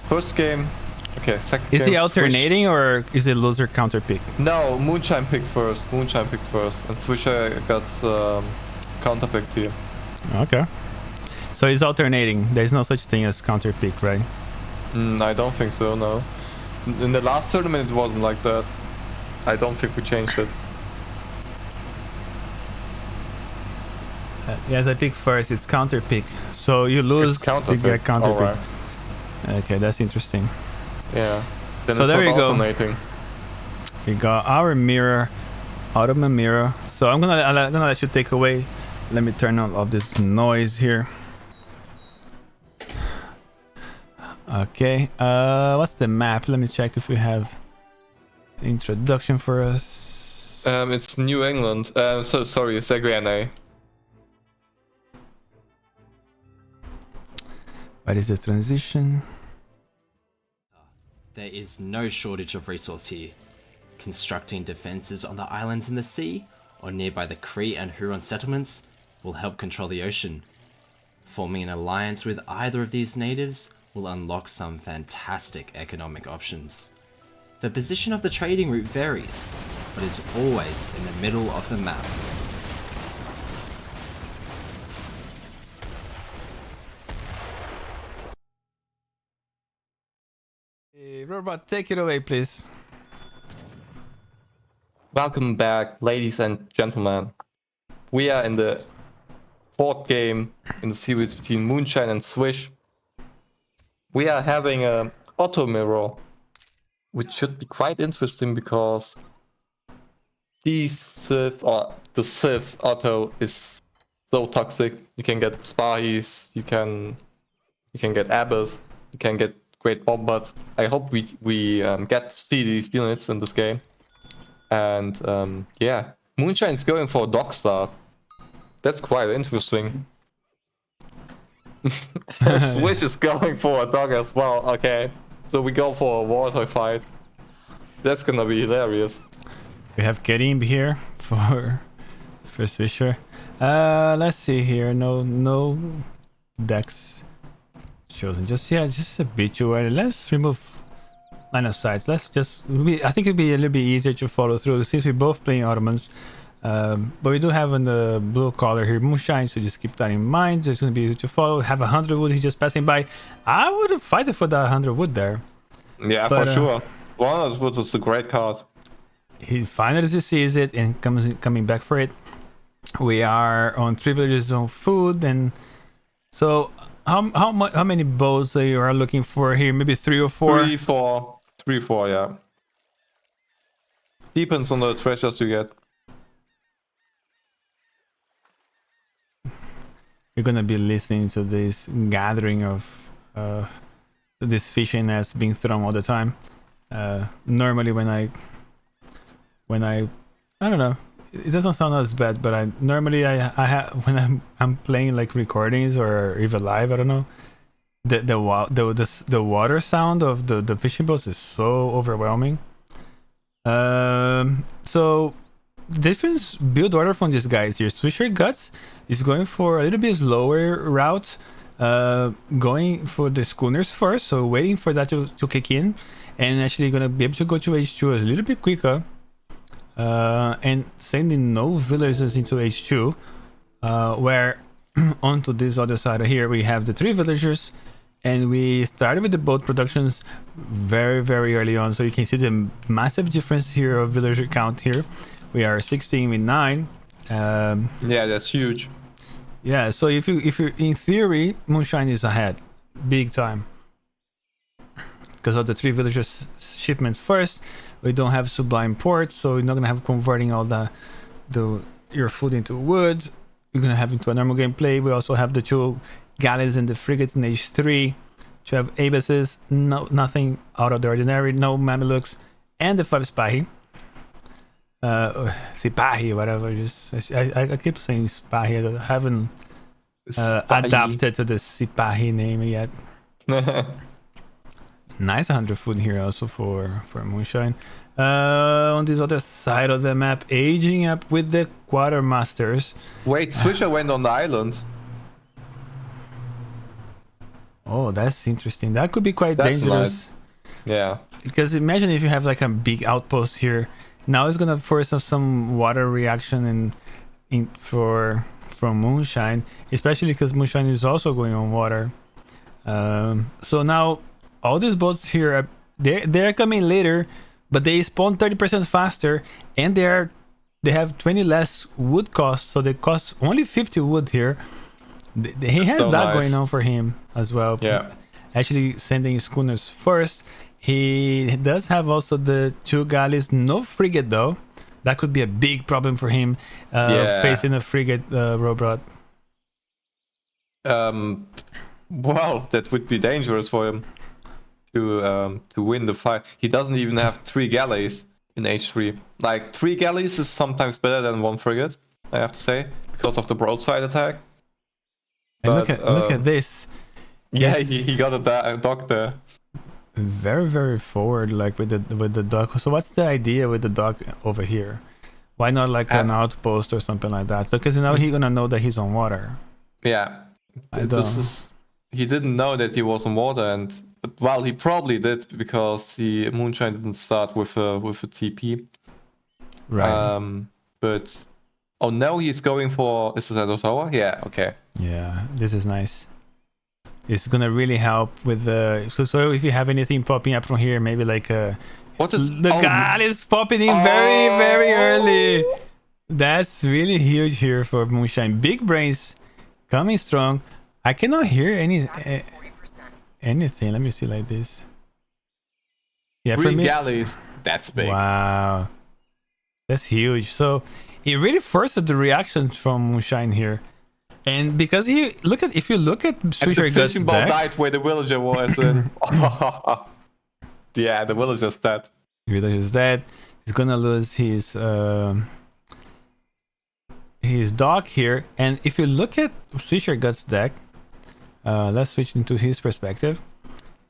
First game. Okay, second game. Is he Swish. alternating or is it loser counter pick? No, Moonshine picked first. And Swisher got counterpicked here. Okay. So he's alternating. There's no such thing as counter pick, right? I don't think so, no. In the last tournament it wasn't like that. I don't think we changed it. Yes, I pick first. It's counter pick. So you lose. It's counter you get pick. counter Alright. pick. Okay, that's interesting. Yeah. Then So it's there not you go. alternating. We got our mirror, Ottoman mirror. So I'm gonna let you take away. Let me turn on all this noise here. Okay. What's the map? Let me check if we have introduction for us. It's New England. So sorry, it's Zagreb. What is the transition? There is no shortage of resource here. Constructing defenses on the islands in the sea or nearby the Cree and Huron settlements will help control the ocean. Forming an alliance with either of these natives will unlock some fantastic economic options. The position of the trading route varies, but is always in the middle of the map. Hey, Robot, take it away, please. Welcome back, ladies and gentlemen. We are in the fourth game in the series between Moonshine and Swish. We are having a auto mirror, which should be quite interesting because the Civ auto is so toxic. You can get Spahis, you can get Abbas, you can get great bombers. I hope we get to see these units in this game. And yeah, Moonshine's going for a dog star. That's quite interesting. Swish is going for a dog as well. Okay, so we go for a water fight. That's gonna be hilarious. We have Karim here for Swisher. Let's see here. No decks chosen. Just habitual. Let's remove line of sight. Let's just. I think it'd be a little bit easier to follow through since we're both playing Ottomans. But we do have on the blue collar here Moonshine, so just keep that in mind. It's going to be easy to follow. Have 100 wood. He's just passing by. I would have fighted for that 100 wood there. Yeah, but, for sure. 100 wood is a great card. He finally sees it and coming back for it. We are on 3 villages on food, and so how many bows you are looking for here? Maybe 3 or 4. 3, 4, yeah. Depends on the treasures you get. You're gonna be listening to this gathering of this fishing nets being thrown all the time. Normally when I don't know, it doesn't sound as bad, but I have when I'm playing like recordings or even live, I don't know, the water sound of the fishing boats is so overwhelming. So different build order from these guys here. Swisher Guts is going for a little bit slower route, going for the schooners first, so waiting for that to kick in, and actually gonna be able to go to H2 a little bit quicker, and sending no villagers into H2, where onto this other side of here we have the 3 villagers, and we started with the boat productions very early on, so you can see the massive difference here of villager count here. We are 16 with 9. Yeah, that's huge. Yeah, so if you in theory, Moonshine is ahead, big time, because of the 3 villagers shipment first. We don't have Sublime Port, so you're not gonna have converting all your food into wood. You're gonna have into a normal gameplay. We also have the 2 galleys and the frigates in H3. To have abases, nothing out of the ordinary, no Mamelukes, and the 5 Spahi. Sipahi, whatever. I keep saying Sipahi. I haven't adapted to the Sipahi name yet. Nice 100 food here also for Moonshine. On this other side of the map, aging up with the quartermasters. Wait, Swisher went on the island. Oh, that's interesting. That could be quite dangerous. Nice. Yeah. Because imagine if you have like a big outpost here. Now it's gonna force us some water reaction from Moonshine, especially because Moonshine is also going on water. So now all these boats here, they're coming later, but they spawn 30% faster, and they have 20 less wood cost, so they cost only 50 wood here. He has so that nice. going on for him as well. Yeah. Actually sending schooners first. He does have also the 2 galleys, no frigate though. That could be a big problem for him facing a frigate robot. Well, that would be dangerous for him to win the fight. He doesn't even have 3 galleys in H3. Like 3 galleys is sometimes better than 1 frigate, I have to say, because of the broadside attack. And But, look at this. Yeah, Yes. he got a dock there. Very, very forward, like with the dock. So what's the idea with the dock over here? Why not like an outpost or something like that? Because now he's gonna know that he's on water. Yeah, I he didn't know that he was on water, and well, he probably did because the Moonshine didn't start with a TP. Right. But oh, now he's going for, is that a tower? Yeah. Okay. Yeah, this is nice. It's gonna really help with the so if you have anything popping up from here, maybe like What is the god is popping in very early. That's really huge here for Moonshine. Big brains coming strong. I cannot hear anything. Let me see like this. Yeah, 3 for me. galleys. That's big. Wow, that's huge. So it really forced the reaction from Moonshine here. And because if you look at And Swisher the Guts fishing ball deck, died where the villager was. And yeah, the villager's dead. Villager's dead. He's gonna lose his dog here. And if you look at Swisher Guts deck, let's switch into his perspective.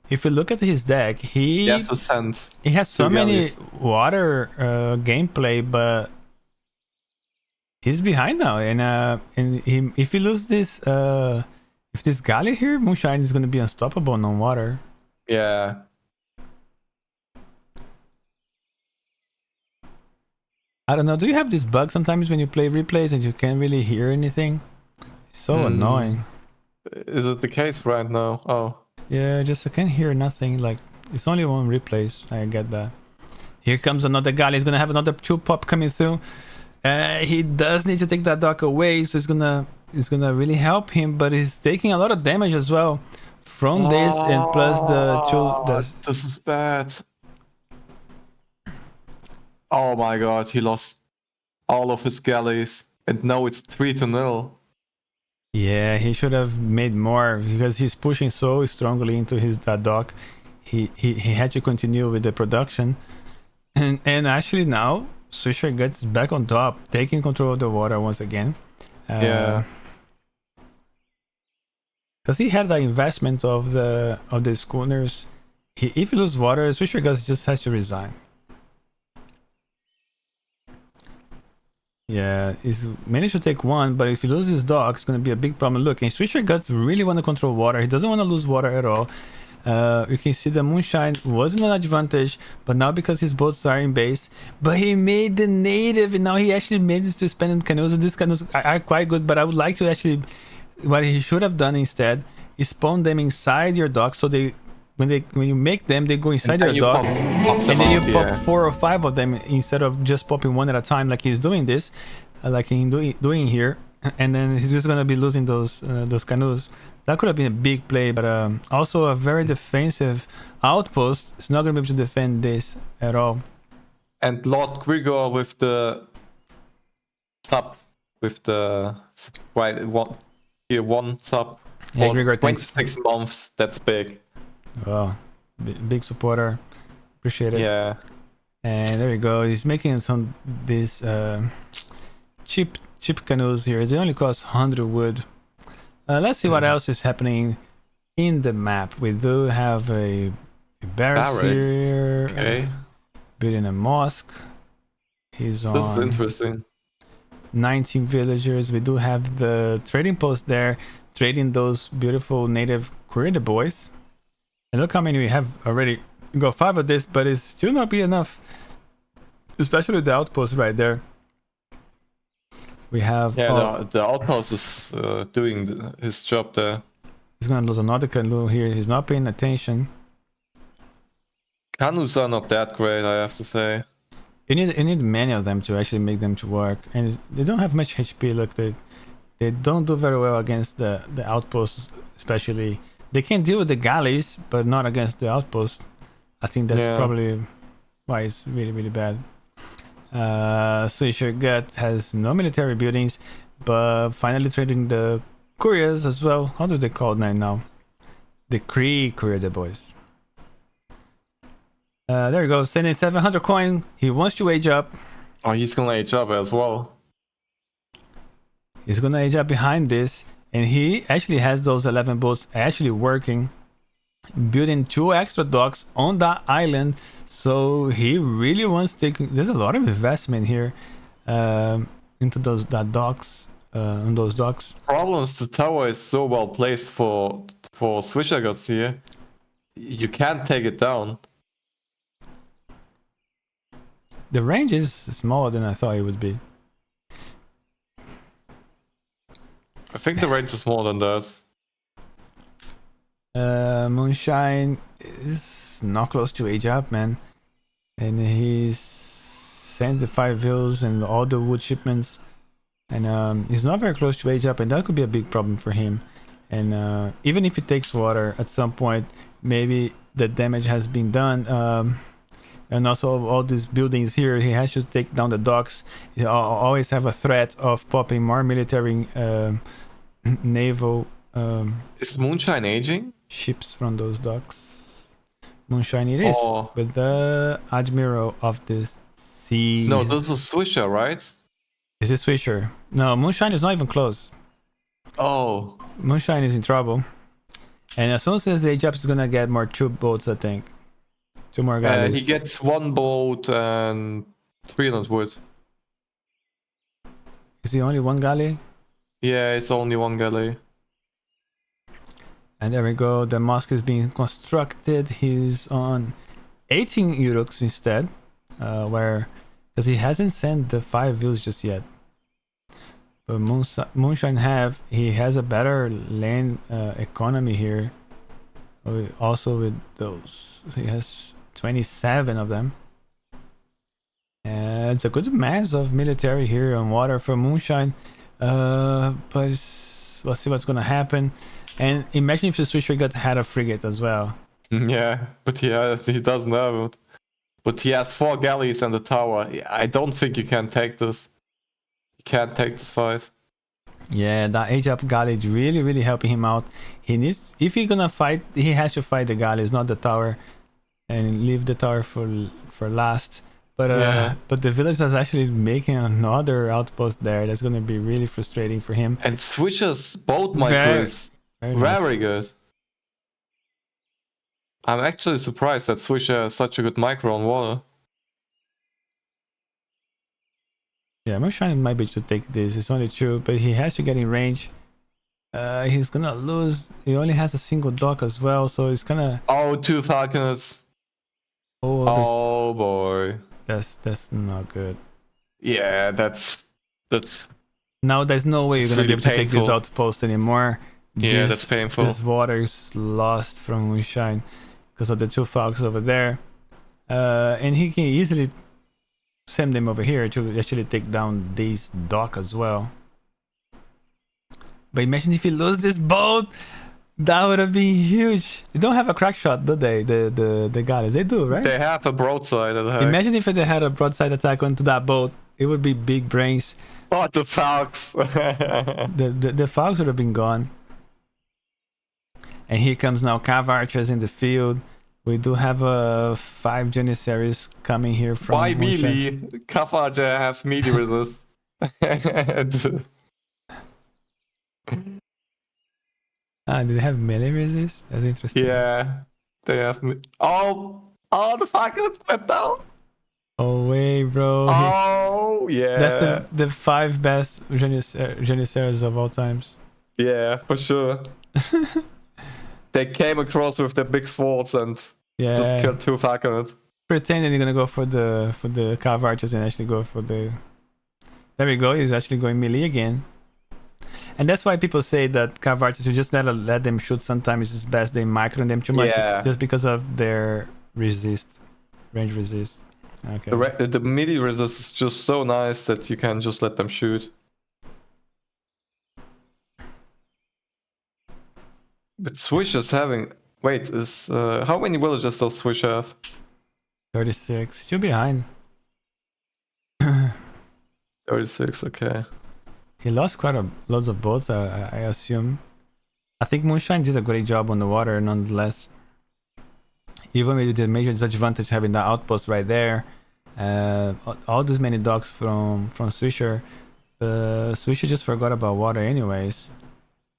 If you look at his deck, he has to send. He has so many galleys. water gameplay, but he's behind now. And if he loses this, if this galley here, Moonshine is gonna be unstoppable on water. Yeah. I don't know. Do you have this bug sometimes when you play replays and you can't really hear anything? It's so annoying. Is it the case right now? Oh. Yeah, just I can't hear nothing. Like it's only 1 replays. I get that. Here comes another guy. He's gonna have another 2 pop coming through. He does need to take that dock away, so it's gonna really help him. But he's taking a lot of damage as well from this, and plus the This is bad. Oh my god, he lost all of his galleys, and now it's 3-0. Yeah, he should have made more because he's pushing so strongly into that dock. He had to continue with the production, and actually now Swisher gets back on top, taking control of the water once again. Yeah, because he had the investment of the schooners. If he loses water, Swisher Guts just has to resign. Yeah, he's managed to take 1, but if he loses his dock, it's going to be a big problem. Look, and Swisher Guts really want to control water. He doesn't want to lose water at all. You can see the Moonshine wasn't an advantage, but now because his boats are in base, but he made the native, and now he actually managed to spend canoes. And these canoes are quite good, but I would like to actually, what he should have done instead is spawn them inside your dock, so they when you make them, they go inside your dock, and then you pop 4 or 5 of them instead of just popping 1 at a time, like he's doing this, like he's doing here, and then he's just gonna be losing those canoes. That could have been a big play, but also a very defensive outpost. It's not gonna be able to defend this at all. and Lord Grigor with the sub, with the right one sub. Yeah, for Grigor, thanks. 26 months. That's big. Oh, big supporter. Appreciate it. Yeah. And there you go. He's making some these cheap canoes here. They only cost 100 wood. Let's see what else is happening in the map. We do have a barracks here. Okay. Building a mosque. He's on. This is interesting. 19 villagers. We do have the trading post there, trading those beautiful native creator boys. And look how many we have already. We got 5 of this, but it's still not be enough. Especially the outpost right there. We have. Yeah, the outpost is doing his job there. He's gonna lose another canoe here. He's not paying attention. Canoes are not that great, I have to say. You need many of them to actually make them to work, and they don't have much HP. Look, they don't do very well against the outposts, especially. They can deal with the galleys, but not against the outposts. I think that's Yeah. probably why it's really, really bad. Swisher Gut has no military buildings, but finally trading the couriers as well. How do they call them now? The Kree courier, the boys. There we go, sending 700 coin. He wants to age up. Oh, he's gonna age up as well. He's gonna age up behind this, and he actually has those 11 boats actually working, building 2 extra docks on that island. So he really wants to take. There's a lot of investment here into those docks. On those docks. Problem is the tower is so well placed for Swisher Guts here. You can't take it down. The range is smaller than I thought it would be. I think the range is more than that. Moonshine is not close to age up, man, and he's sent the 5 hills and all the wood shipments, and he's not very close to age up, and that could be a big problem for him. And even if it takes water at some point, maybe the damage has been done. And also all these buildings here, he has to take down the docks. He always have a threat of popping more military naval Is Moonshine aging? ships from those docks. Moonshine it is, Oh. with the Admiral of the Sea. No, this is Swisher, right? Is it Swisher? No, Moonshine is not even close. Oh. Moonshine is in trouble. And as soon as they age up, he's gonna get more 2 boats, I think. 2 more guys. He gets 1 boat and 300 wood. Is he only 1 galley? Yeah, it's only 1 galley. And there we go, the mosque is being constructed. He's on 18 Uruks instead, because he hasn't sent the 5 views just yet. But Moonshine he has a better land economy here. Also with those, he has 27 of them. And it's a good mass of military here on water for Moonshine. But we'll see what's gonna happen. And imagine if the Swisher Gut had a frigate as well. Yeah, but he doesn't have it. But he has 4 galleys and a tower. I don't think you can take this. You can't take this fight. Yeah, that age up galley is really, really helping him out. He needs, if he's gonna fight, he has to fight the galleys, not the tower, and leave the tower for last. But Yeah. but the village is actually making another outpost there. That's gonna be really frustrating for him. And Swisher's boat micro Very- is Very nice. very good. I'm actually surprised that Swisher has such a good micro on water. Yeah, Moonshine might be to take this. It's only 2, but he has to get in range. He's gonna lose. He only has a single dock as well, so it's gonna. Oh, 2 falcons. Oh, Oh boy. that's not good. Yeah, that's Now there's no way you're It's gonna be really able to take this painful. outpost anymore. Yeah, that's painful. This water is lost from Moonshine because of the 2 falcons over there, and he can easily send them over here to actually take down this dock as well. But imagine if he loses this boat, that would have been huge. They don't have a crack shot, do they? The guys, they do, right? they have a broadside attack. Imagine if they had a broadside attack onto that boat. It would be big brains. Oh, the falcons. The falcons would have been gone. And here comes now Cav Archers in the field. We do have 5 Janissaries coming here from Why Moonshine. melee? Kafaja have melee resist. Ah, do they have melee resist? That's interesting. Yeah, they have. Oh, the falcons went down. Oh wait, bro. Oh, yeah. That's the 5 best Janissaries of all times. Yeah, for sure. They came across with their big swords and Yeah. just killed 2 falcons. Pretending they're gonna go for the Cav Archers and actually go for the. There we go. He's actually going melee again. And that's why people say that Cav Archers, you just let them shoot sometimes. It's best they micro them too much, Yeah. just because of their range resist. Okay. The melee resist is just so nice that you can just let them shoot. But Swish is having Wait, is how many villages does Swish have? 36. Still behind. 36, okay. He lost quite loads of boats, I assume. I think Moonshine did a great job on the water, nonetheless. Even with the major disadvantage having that outpost right there, all these many docks from Swisher, Swisher just forgot about water anyways.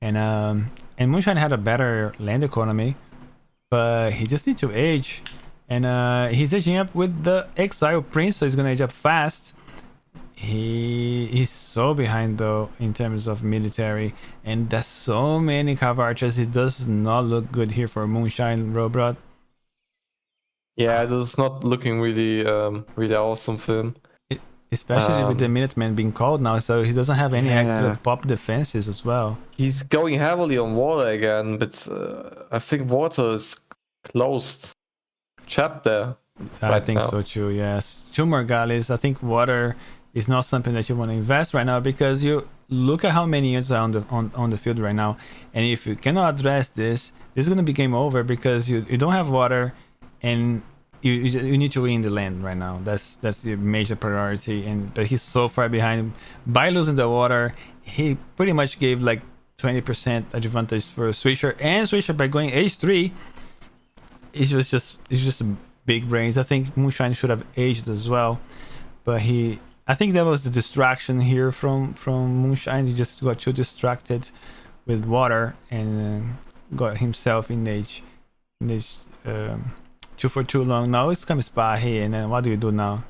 And Moonshine had a better land economy, but he just needs to age. And he's aging up with the Exile Prince, so he's gonna age up fast. He's so behind though in terms of military, and there's so many cav archers. It does not look good here for Moonshine, Robrod. Yeah, this is not looking really really awesome film. Especially with the Minutemen being called now, so he doesn't have any extra pop defenses as well. He's going heavily on water again, but I think water is closed chapter. I think so too, yes. 2 more galleys. I think water is not something that you want to invest right now, because you look at how many units are on the field right now, and if you cannot address this is going to be game over, because you don't have water, and you need to win the land right now. That's the major priority. But he's so far behind. By losing the water, he pretty much gave like 20% advantage for Swisher, and Swisher by going H3, it's just a big brains. I think Moonshine should have aged as well, but I think that was the distraction here from Moonshine. He just got too distracted with water and got himself in age 2 for too long. Now it's coming spy here, and then what do you do now?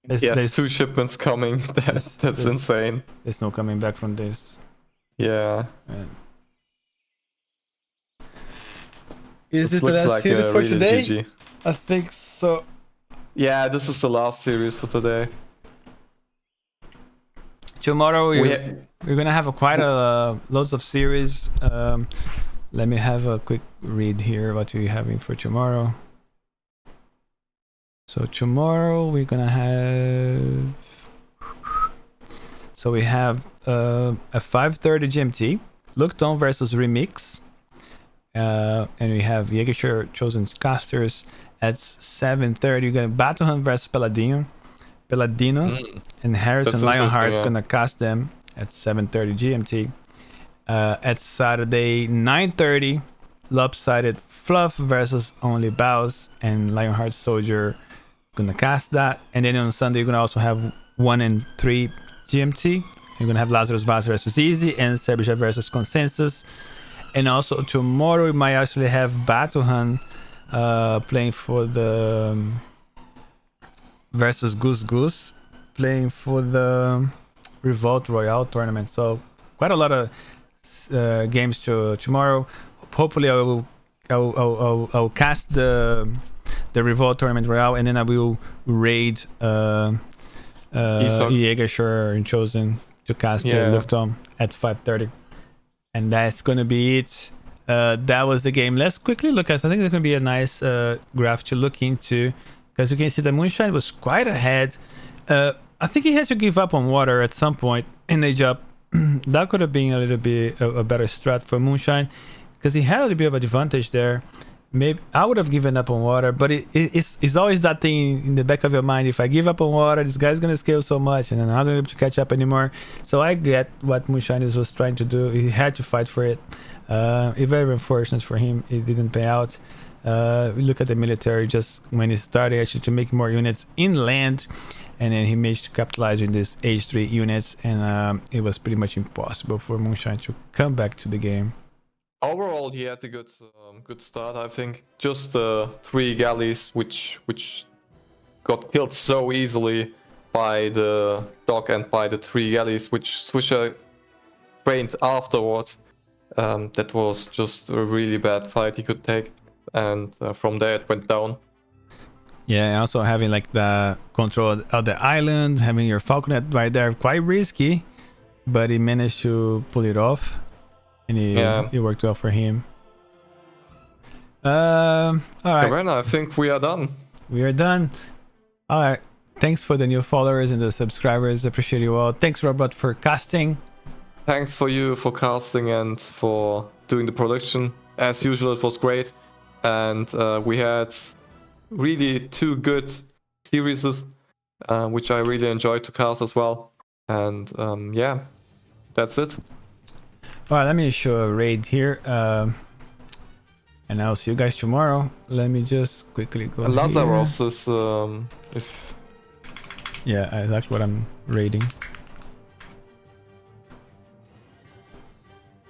There's 2 shipments coming. That's insane. There's no coming back from this. Yeah. Is this the looks last like series for really today? GG. I think so. Yeah, this is the last series for today. Tomorrow we're gonna have quite a loads of series. Let me have a quick read here. What we're having for tomorrow? So tomorrow we're gonna have. So we have a 5:30 GMT, Lookdown versus Remix, and we have Jägershire Chosen Casters at 7:30. We're gonna Battle Hunt versus Paladino, and Harrison Lionheart is gonna cast them at 7:30 GMT. At Saturday 9:30, Lopsided Fluff versus Only Bows, and Lionheart Soldier gonna cast that. And then on Sunday you're gonna also have 1 and 3 GMT. You're gonna have Lazarus Vaz versus Easy and Serbia versus Consensus. And also tomorrow we might actually have Battle Hunt playing for the versus Goose playing for the Revolt Royale tournament. So quite a lot of games tomorrow. Hopefully I'll cast the Revolt tournament Royale, and then I will raid Jägershire and Chosen to cast the Looktom at 5:30, and that's gonna be it. That was the game. Let's quickly look at. I think there's gonna be a nice graph to look into, because you can see the Moonshine was quite ahead. I think he had to give up on water at some point in age up. That could have been a little bit a better strat for Moonshine, because he had a little bit of advantage there. Maybe I would have given up on water, but it's always that thing in the back of your mind. If I give up on water, this guy's gonna scale so much, and I'm not gonna be able to catch up anymore. So I get what Moonshine was trying to do. He had to fight for it. It's very unfortunate for him. It didn't pay out. We look at the military just when he started actually to make more units inland, and then he managed to capitalize on these H3 units, and it was pretty much impossible for Moonshine to come back to the game. Overall, he had a good start, I think. Just the 3 galleys, which got killed so easily by the dock and by the 3 galleys, which Swisher trained afterwards. That was just a really bad fight he could take, and from there it went down. Yeah, also having like the control of the island, having your Falconet right there, quite risky, but he managed to pull it off. And it worked well for him. All right. Caverna, I think we are done. We are done. All right. Thanks for the new followers and the subscribers. Appreciate you all. Thanks, Robert, for casting. Thanks for you for casting and for doing the production. As usual, it was great. and we had really 2 good series, which I really enjoyed to cast as well. And yeah, that's it. All right, let me show a raid here. And I'll see you guys tomorrow. Let me just quickly go here. Lazarus is if Yeah, that's what I'm raiding.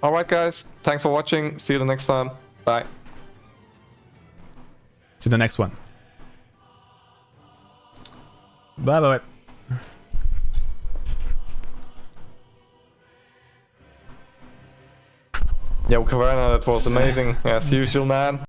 Alright guys, thanks for watching. See you the next time. Bye. To the next one. Bye bye. Yo, Caverna, that was amazing. As usual, man.